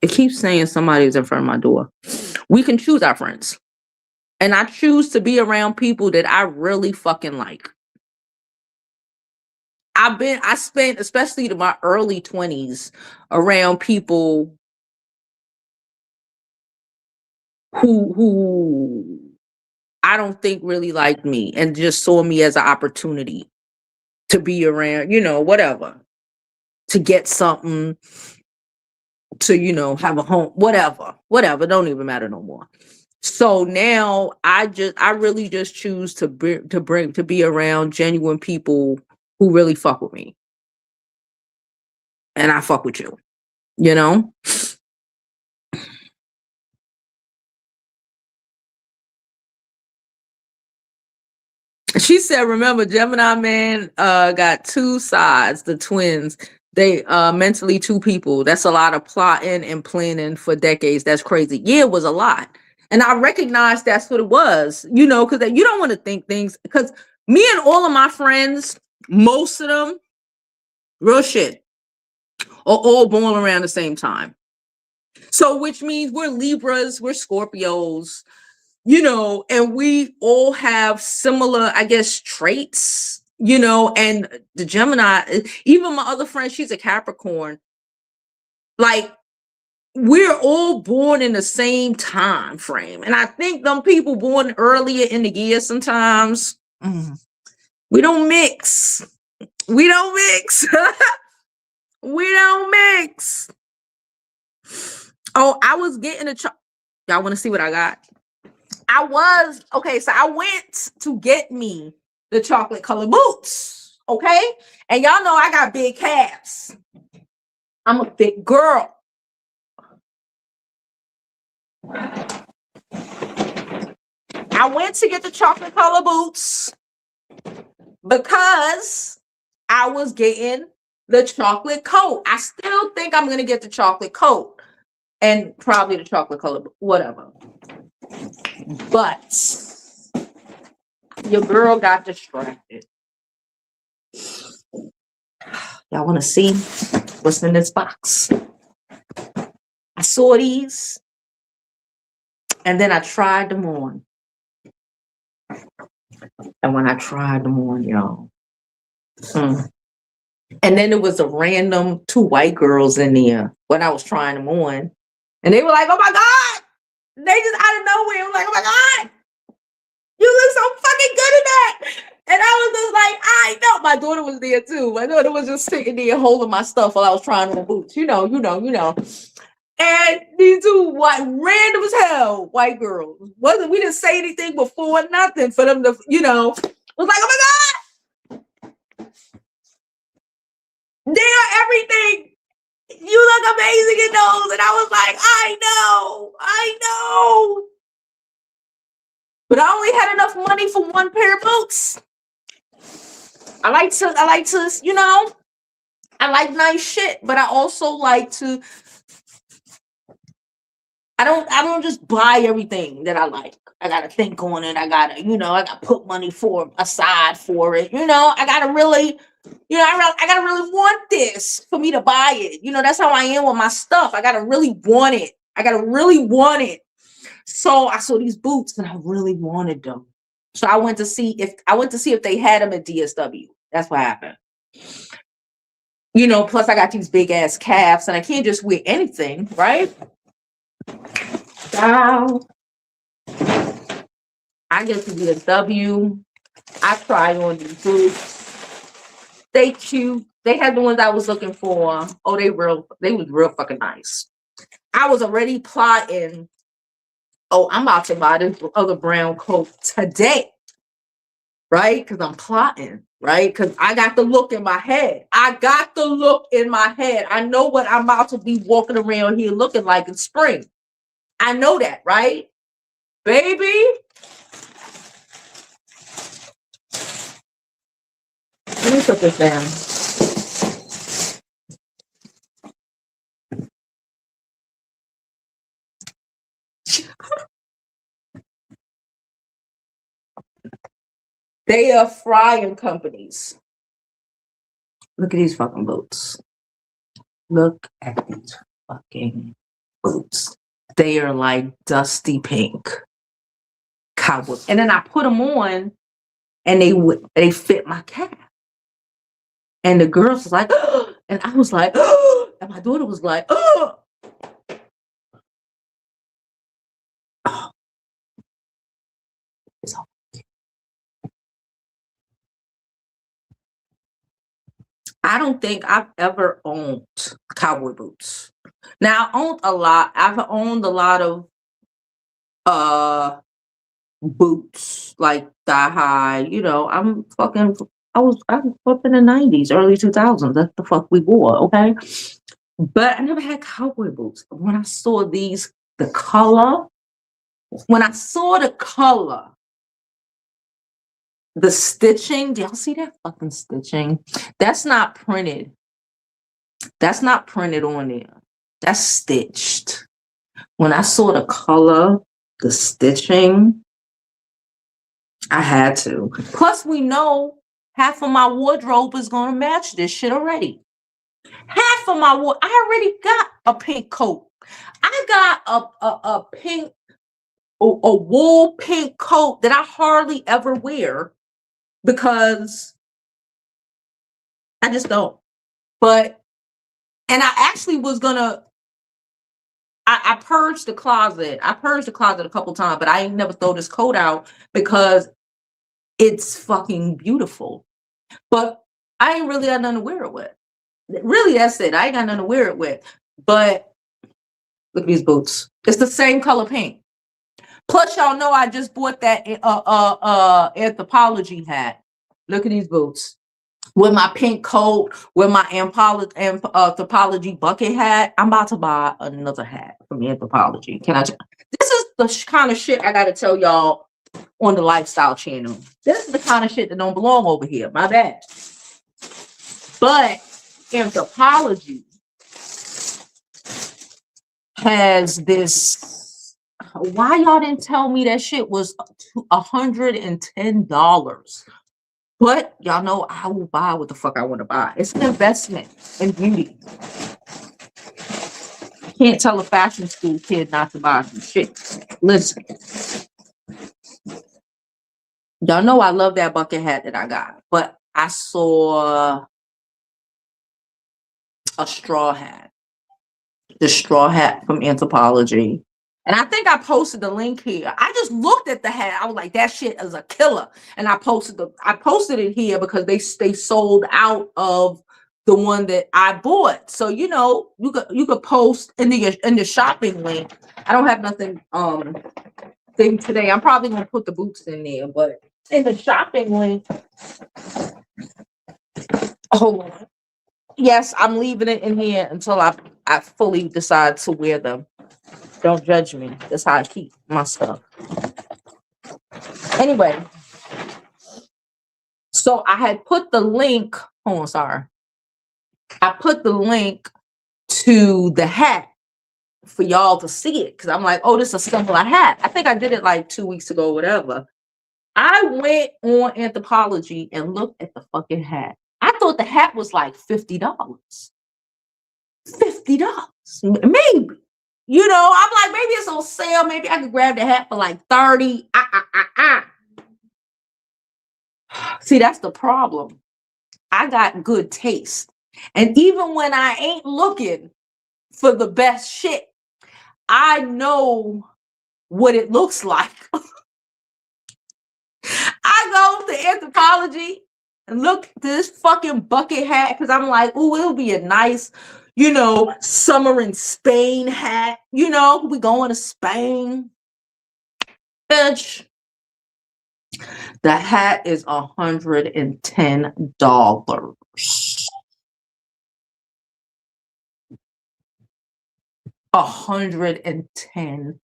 It keeps saying somebody's in front of my door. We can choose our friends. And I choose to be around people that I really fucking like. I spent, especially to my early 20s, around people who I don't think really liked me and just saw me as an opportunity to be around, whatever, to get something, to, have a home, whatever, don't even matter no more. So now I really just choose to be around genuine people who really fuck with me. And I fuck with you, you know? She said, remember, Gemini man got two sides, the twins. They mentally two people. That's a lot of plotting and planning for decades. That's crazy. Yeah, it was a lot. And I recognize that's what it was, because you don't want to think things. Because me and all of my friends, most of them, real shit, are all born around the same time. So which means we're Libras, we're Scorpios, and we all have similar, I guess, traits, and the Gemini, even my other friend, she's a Capricorn. Like, we're all born in the same time frame. And I think them people born earlier in the year sometimes, we don't mix. We don't mix. We don't mix. Oh, I was getting y'all want to see what I got? So I went to get me the chocolate colored boots. Okay. And y'all know I got big calves. I'm a big girl. I went to get the chocolate color boots because I was getting the chocolate coat. I still think I'm going to get the chocolate coat and probably the chocolate color, whatever. But your girl got distracted. Y'all want to see what's in this box? I saw these and then I tried them on. And when I tried them on, y'all, and then there was a random 2 white girls in there when I was trying them on. And they were like, oh my God. They just out of nowhere. I was like, oh my God. You look so fucking good in that. And I was just like, I know. My daughter was there too. My daughter was just sitting there holding my stuff while I was trying on boots. You know. And these 2 white, random as hell, white girls. We didn't say anything before, nothing for them to, was like, oh my God. They are everything. You look amazing in those. And I was like, I know. But I only had enough money for 1 pair of boots. I like to, I like nice shit, but I also like to, I don't just buy everything that I like. I gotta think on it. I gotta put money aside for it. I gotta really, I gotta really want this for me to buy it. That's how I am with my stuff. I gotta really want it. So I saw these boots and I really wanted them. So I went to see if they had them at DSW. That's what happened. Plus I got these big ass calves and I can't just wear anything, right? Wow. I get to DSW. I try on these boots. They cute. They had the ones I was looking for. Oh, they was real fucking nice. I was already plotting. Oh, I'm about to buy this other brown coat today. Right? Because I'm plotting, right? Because I got the look in my head. I know what I'm about to be walking around here looking like in spring. I know that, right? Baby. Let me put this down. They are frying companies. Look at these fucking boots. Look at these fucking boots. They are like dusty pink cowboy. And then I put them on and they fit my calf. And the girls was like, oh, and I was like, oh, and my daughter was like, oh. I don't think I've ever owned cowboy boots. Now I owned a lot. I've owned a lot of boots like thigh high. I'm fucking up in the 90s, early 2000s. That's the fuck we wore, okay? But I never had cowboy boots. When I saw the color, the stitching, do y'all see that fucking stitching? That's not printed. That's not printed on there. That's stitched. When I saw the color, the stitching, I had to. Plus, we know half of my wardrobe is going to match this shit already. Half of my wardrobe. I already got a pink coat. I got a pink, a wool pink coat that I hardly ever wear because I just don't. And I actually was going to, I purged the closet. I purged the closet a couple times, but I ain't never throw this coat out because it's fucking beautiful. But I ain't really got nothing to wear it with. Really, that's it. I ain't got nothing to wear it with. But look at these boots. It's the same color pink. Plus, y'all know I just bought that anthropology hat. Look at these boots. with my pink coat, with my anthropology bucket hat. I'm about to buy another hat from Anthropology. This is the kind of shit I gotta tell y'all on the lifestyle channel. This is the kind of shit that don't belong over here. My bad. But Anthropology has this. Why y'all didn't tell me that shit was $110? But y'all know I will buy what the fuck I want to buy. It's an investment in beauty. Can't tell a fashion school kid not to buy some shit. Listen. Y'all know I love that bucket hat that I got. But I saw a straw hat. The straw hat from Anthropology. And I think I posted the link here. I just looked at the hat. I was like, that shit is a killer. And I posted it here because they sold out of the one that I bought. So you know, you could post in the shopping link. I don't have nothing thing today. I'm probably gonna put the boots in there, but in the shopping link. Hold on. Yes, I'm leaving it in here until I fully decide to wear them. Don't judge me. That's how I keep my stuff. Anyway, so I had put the link. Hold on, sorry. I put the link to the hat for y'all to see it because I'm like, oh, this is a similar hat. I think I did it like 2 weeks ago, or whatever. I went on Anthropology and looked at the fucking hat. I thought the hat was like $50. $50, maybe. You know, I'm like, maybe it's on sale. Maybe I could grab the hat for like 30. See, that's the problem. I got good taste. And even when I ain't looking for the best shit, I know what it looks like. I go to Anthropology and look at this fucking bucket hat because I'm like, oh, it'll be a nice, you know, summer in Spain hat. You know, we going to Spain. Bitch. The hat is $110. $110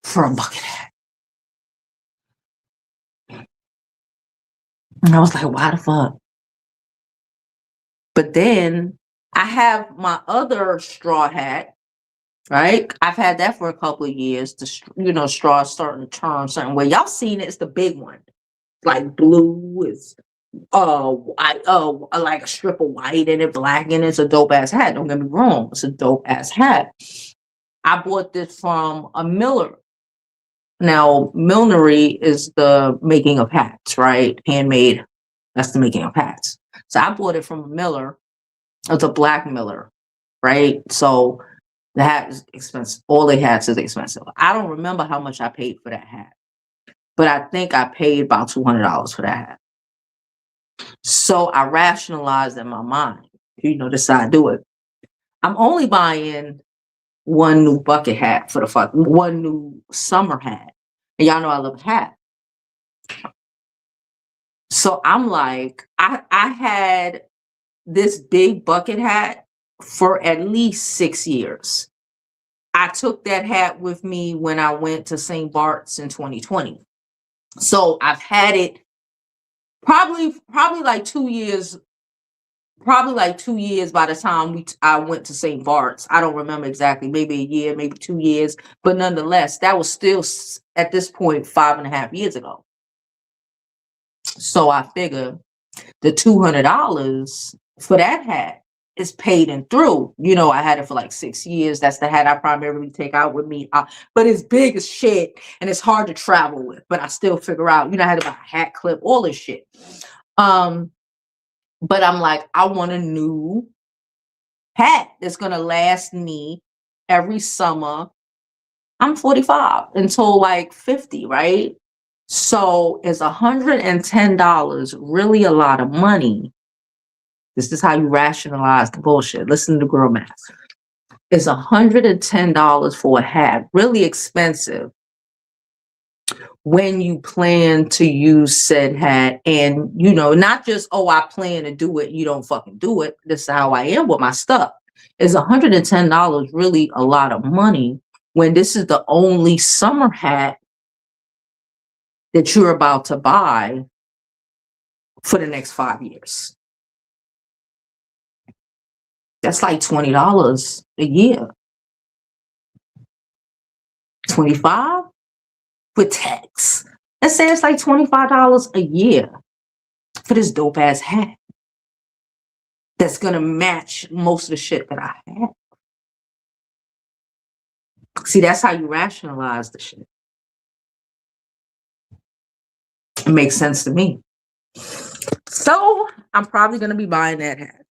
for a bucket hat. And I was like, why the fuck? But then I have my other straw hat, right? I've had that for a couple of years. You know, straw starting to turn a certain way. Y'all seen it? It's the big one, like blue. It's like a strip of white in it, black in it. It's a dope ass hat. Don't get me wrong, it's a dope ass hat. I bought this from a miller. Now, millinery is the making of hats, right? Handmade. That's the making of hats. So I bought it from a miller. It's a black miller, right? So the hat is expensive. All the hats is expensive. I don't remember how much I paid for that hat, but I think I paid about $200 for that hat. So I rationalized in my mind, you know, this is how I do it. I'm only buying one new bucket hat for one new summer hat. And y'all know I love hat. So I'm like, I had this big bucket hat for at least 6 years. I took that hat with me when I went to St. Bart's in 2020. So I've had it probably like 2 years. Probably like 2 years by the time I went to St. Bart's. I don't remember exactly, maybe a year, maybe 2 years. But nonetheless, that was still at this point 5.5 years ago. So I figure the $200 for that hat is paid in through. You know, I had it for like 6 years. That's the hat I primarily take out with me. But it's big as shit and it's hard to travel with. But I still figure out, you know, I had to buy a hat clip, all this shit. But I'm like, I want a new hat that's going to last me every summer. I'm 45 until like 50, right? So is $110 really a lot of money? This is how you rationalize the bullshit. Listen to girl math. Is $110 for a hat really expensive when you plan to use said hat, and not just, oh, I plan to do it, you don't fucking do it. This is how I am with my stuff. Is $110 really a lot of money when this is the only summer hat that you're about to buy for the next 5 years? That's like $20 a year. 25 with tax. Let's say it's like $25 a year for this dope ass hat that's gonna match most of the shit that I have. See, that's how you rationalize the shit. It makes sense to me. So I'm probably gonna be buying that hat.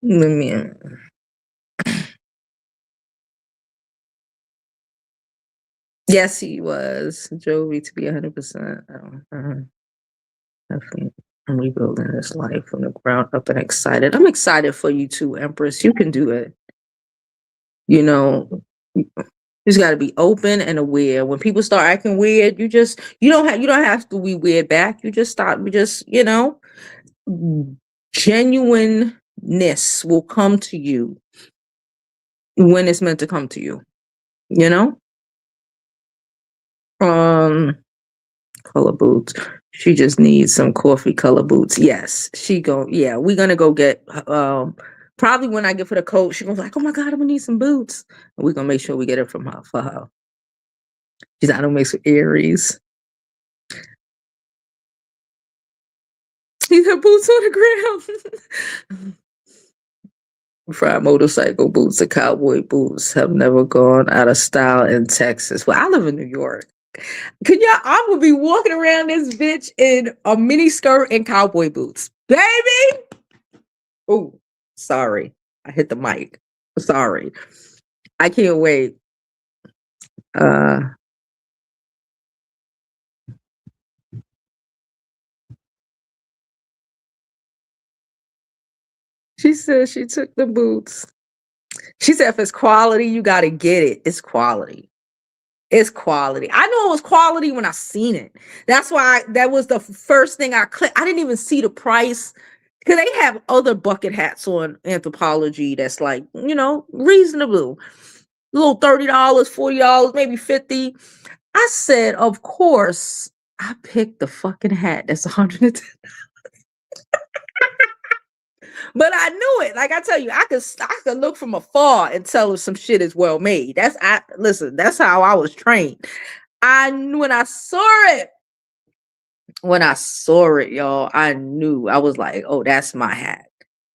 Let me. Yes, he was Jovi to be 100%. I think I'm rebuilding this life from the ground up and excited. I'm excited for you too, Empress. You can do it. You just got to be open and aware. When people start acting weird, you don't have to be weird back. You just stop. Genuineness will come to you when it's meant to come to you. Color boots. She just needs some coffee color boots. Yes, yeah, we're gonna go get probably when I get for the coat, she's gonna be like, oh my God, I'm gonna need some boots. And we're gonna make sure we get it from her for her. She's I don't mix with Aries. These are boots on the ground. Fried motorcycle boots and cowboy boots have never gone out of style in Texas. Well, I live in New York. I would be walking around this bitch in a mini skirt and cowboy boots. Baby! Oh, sorry. I hit the mic. Sorry. I can't wait. She said she took the boots. She said if it's quality, you got to get it. It's quality. It's quality. I know it was quality when I seen it. That's why that was the first thing I clicked. I didn't even see the price because they have other bucket hats on Anthropologie that's like, reasonable. A little $30, $40, maybe $50. I said, of course, I picked the fucking hat that's $110. But I knew it. Like I tell you, I could look from afar and tell if some shit is well made. Listen, that's how I was trained. When I saw it, y'all, I knew. I was like, oh, that's my hat.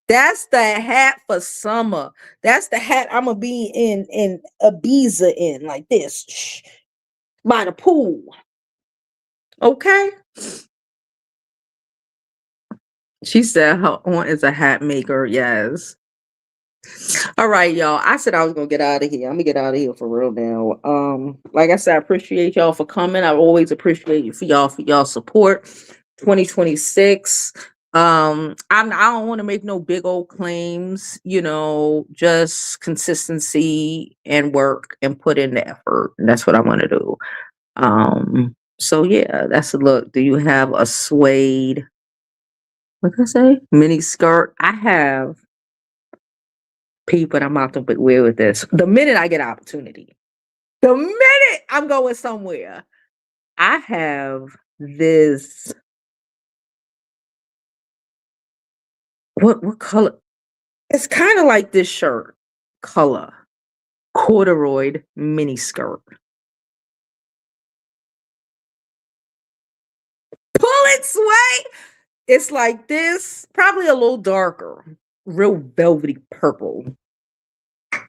That's the hat for summer. That's the hat I'm gonna be in Ibiza in, like this, by the pool. Okay. She said her aunt is a hat maker. Yes. All right, y'all. I said I was gonna get out of here. I'm gonna get out of here for real now. Like I said, I appreciate y'all for coming. I always appreciate you for y'all support. 2026. I don't want to make no big old claims, just consistency and work and put in the effort. And that's what I want to do. So yeah, that's a look. Do you have a suede, what can I say? Mini skirt? I have people I'm about to be weird with this. The minute I get opportunity, the minute I'm going somewhere, I have this. What color? It's kind of like this shirt color, corduroy mini skirt. Pull it, sway. It's like this, probably a little darker, real velvety purple,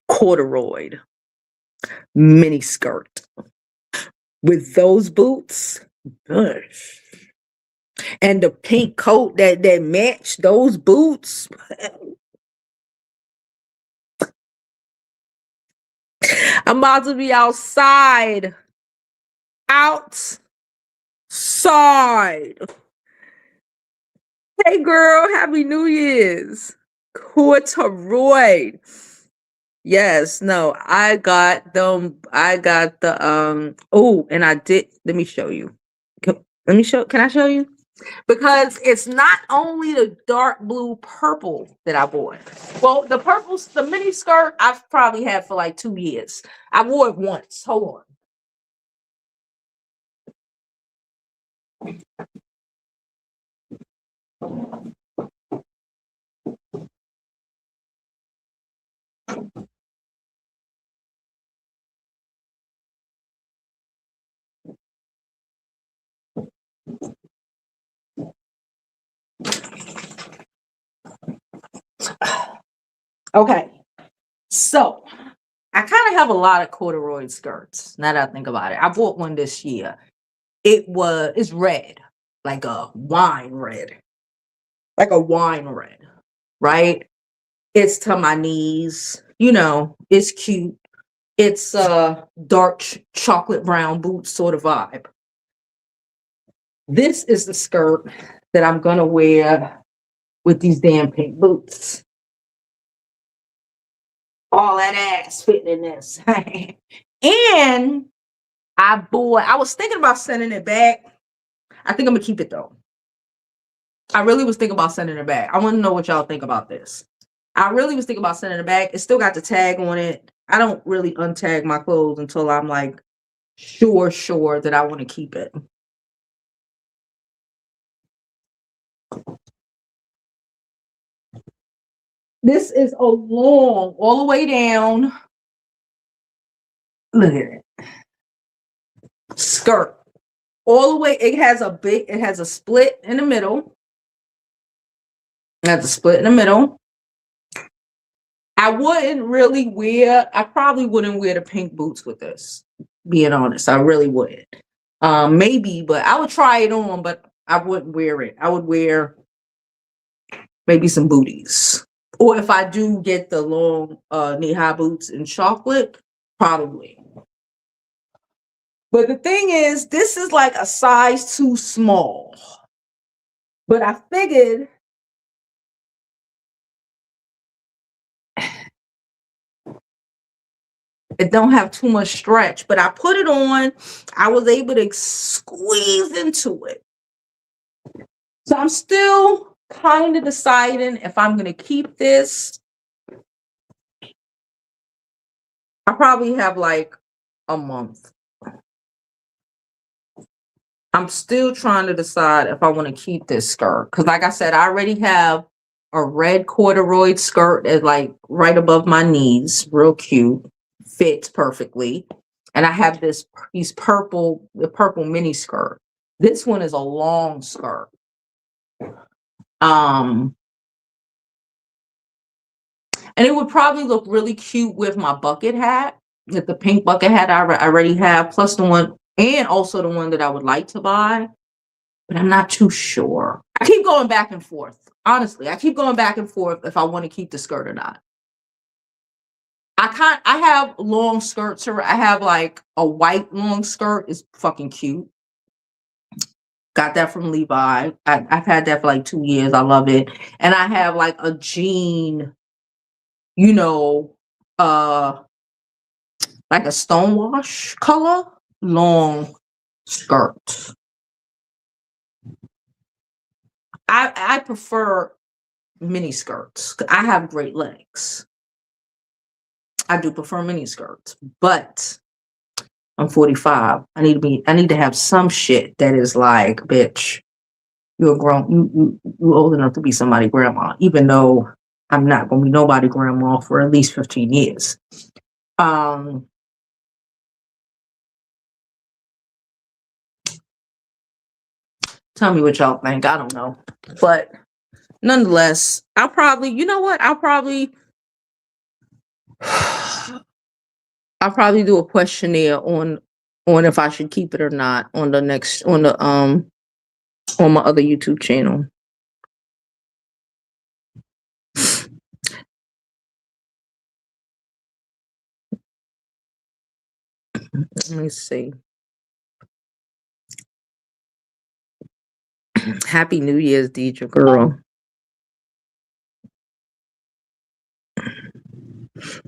corduroy mini skirt with those boots. Gosh. And the pink coat that matched those boots. I'm about to be outside. Outside. Hey girl, happy New Year's. Corduroy. Yes, no, I got them. I got the oh, and I did. Let me show you. Let me show. Can I show you? Because it's not only the dark blue purple that I bought. Well, the purple, the mini skirt, I've probably had for like 2 years. I wore it once. Hold on. Okay, so I kind of have a lot of corduroy skirts. Now that I think about it, I bought one this year. It's red, like a wine red, like a wine red, right? It's to my knees. It's cute. It's a dark chocolate brown boot sort of vibe. This is the skirt that I'm gonna wear with these damn pink boots. All that ass fitting in this. And I was thinking about sending it back. I think I'm gonna keep it though. I really was thinking about sending it back. I want to know what y'all think about this. I really was thinking about sending it back. It still got the tag on it. I don't really untag my clothes until I'm like sure that I want to keep it. This is a long, all the way down. Look at it. Skirt. All the way. It has a split in the middle. It has a split in the middle. I probably wouldn't wear the pink boots with this, being honest. I really wouldn't. Maybe, but I would try it on, but I wouldn't wear it. I would wear maybe some booties. Or if I do get the long knee-high boots in chocolate, probably. But the thing is, this is like a size too small. But I figured it don't have too much stretch, but I put it on. I was able to squeeze into it. So I'm still kind of deciding if I'm going to keep this. I probably have like a month. I'm still trying to decide if I want to keep this skirt. Because like I said, I already have a red corduroy skirt that's like right above my knees. Real cute. Fits perfectly. And I have the purple mini skirt. This one is a long skirt. And it would probably look really cute with my bucket hat, with the pink bucket hat I already have, plus the one, and also the one that I would like to buy, but I'm not too sure. I keep going back and forth. Honestly, I keep going back and forth if I want to keep the skirt or not. I have long skirts. I have like a white long skirt. It's fucking cute. Got that from Levi. I've had that for like 2 years. I love it. And I have like a jean, you know, uh, like a stonewash color, long skirt. I prefer mini skirts. I have great legs. I do prefer mini skirts, but I'm 45. I need to have some shit that is like, bitch, you're grown, you old enough to be somebody grandma, even though I'm not gonna be nobody grandma for at least 15 years. Um Tell me what y'all think. I don't know. But nonetheless, I'll probably, you know what? I'll probably do a questionnaire on if I should keep it or not on the next on my other YouTube channel. Let me see. Happy New Year's, Deidre girl.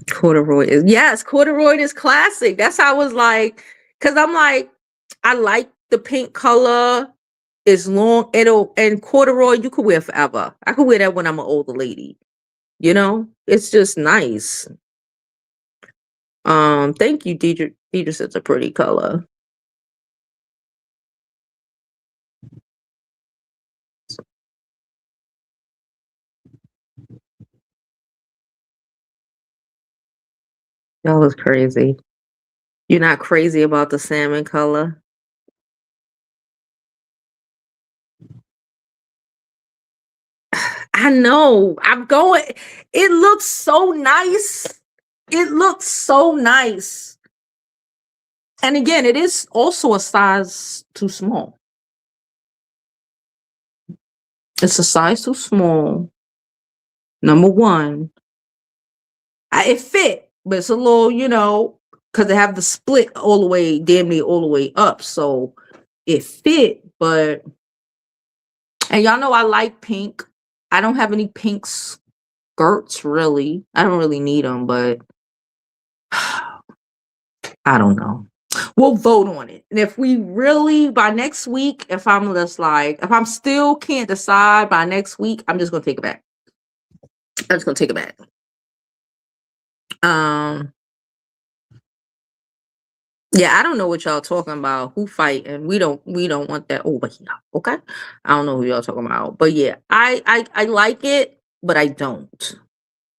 Corduroy is, yes, corduroy is classic. That's how I was like, because I'm like, I like the pink color. It's long, and corduroy you could wear forever. I could wear that when I'm an older lady. It's just nice. Thank you, Deidre. Deidre said it's a pretty color. That was crazy. You're not crazy about the salmon color? I know. I'm going. It looks so nice. It looks so nice. And again, it is also a size too small. It's a size too small. Number one, it fit, but it's a little, because they have the split all the way, damn near all the way up. So it fit, but, and y'all know I like pink. I don't have any pink skirts really. I don't really need them, but I don't know. We'll vote on it. And if we really, by next week, if I'm just like, if I'm still can't decide by next week, I'm just going to take it back. I'm just going to take it back. Yeah, I don't know what y'all talking about. Who fighting? We don't want that over here. Okay. I don't know who y'all talking about. But yeah, I like it, but I don't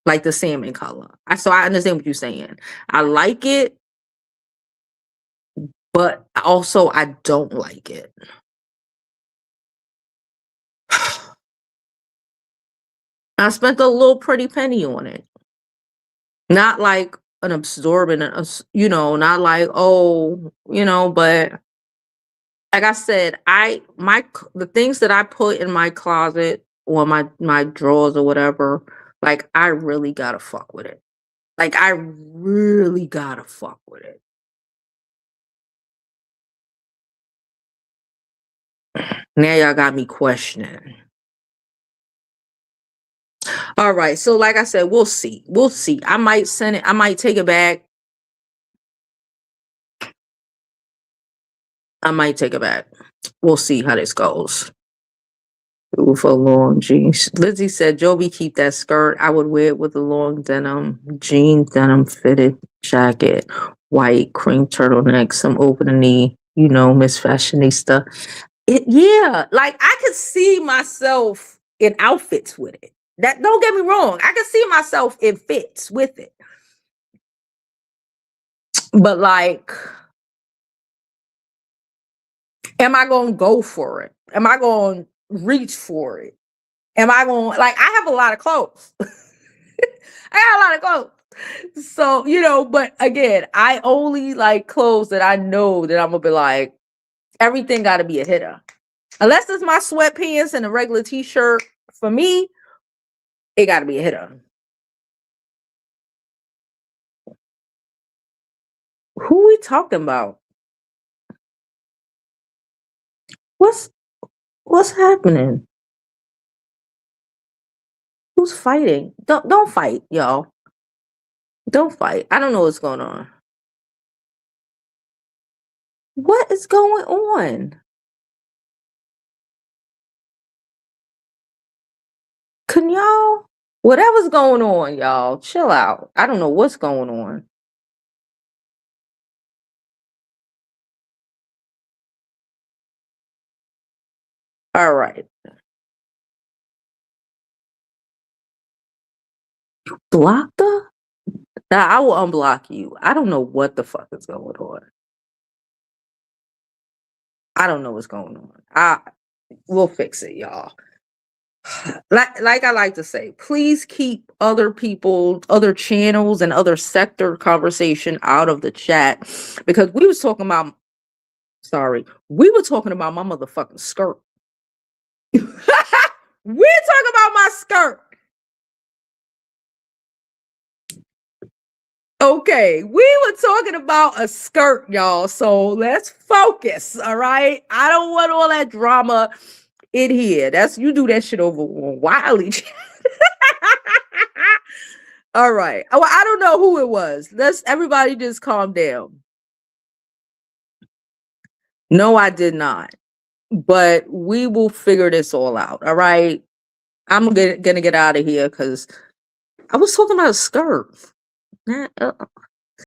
like the salmon color. So I understand what you're saying. I like it, but also I don't like it. I spent a little pretty penny on it. Not like an absorbent, not like, oh, but like I said, the things that I put in my closet or my drawers or whatever, like I really gotta fuck with it. Like I really gotta fuck with it. Now y'all got me questioning. All right, so like I said, we'll see. We'll see. I might send it. I might take it back. I might take it back. We'll see how this goes. Ooh, for long jeans. Lizzie said, Jovi, keep that skirt. I would wear it with a long denim fitted jacket, white cream turtleneck, some open knee, Miss Fashionista. Yeah, like I could see myself in outfits with it. That, don't get me wrong. I could see myself in fits with it. But like, am I going to go for it? Am I going to reach for it? Am I going, like, I have a lot of clothes. I got a lot of clothes. So, but again, I only like clothes that I know that I'm going to be like, everything got to be a hitter. Unless it's my sweatpants and a regular t-shirt, for me, it got to be a hitter. Who we talking about? What's happening? Who's fighting? Don't fight, y'all. Don't fight. I don't know what's going on. What is going on? Can y'all? Whatever's going on, y'all, chill out. I don't know what's going on. All right. Blocked her? Now I will unblock you. I don't know what the fuck is going on. I don't know what's going on. We'll fix it, y'all. Like I like to say, please keep other people, other channels, and other sector conversation out of the chat, because we were talking about my motherfucking skirt. We're talking about my skirt. Okay, we were talking about a skirt, y'all. So let's focus, all right? I don't want all that drama in here. You do that shit over on Wiley. All right. Oh, I don't know who it was. Let's everybody just calm down. No, I did not. But we will figure this all out. All right. Gonna get out of here because I was talking about a skirt.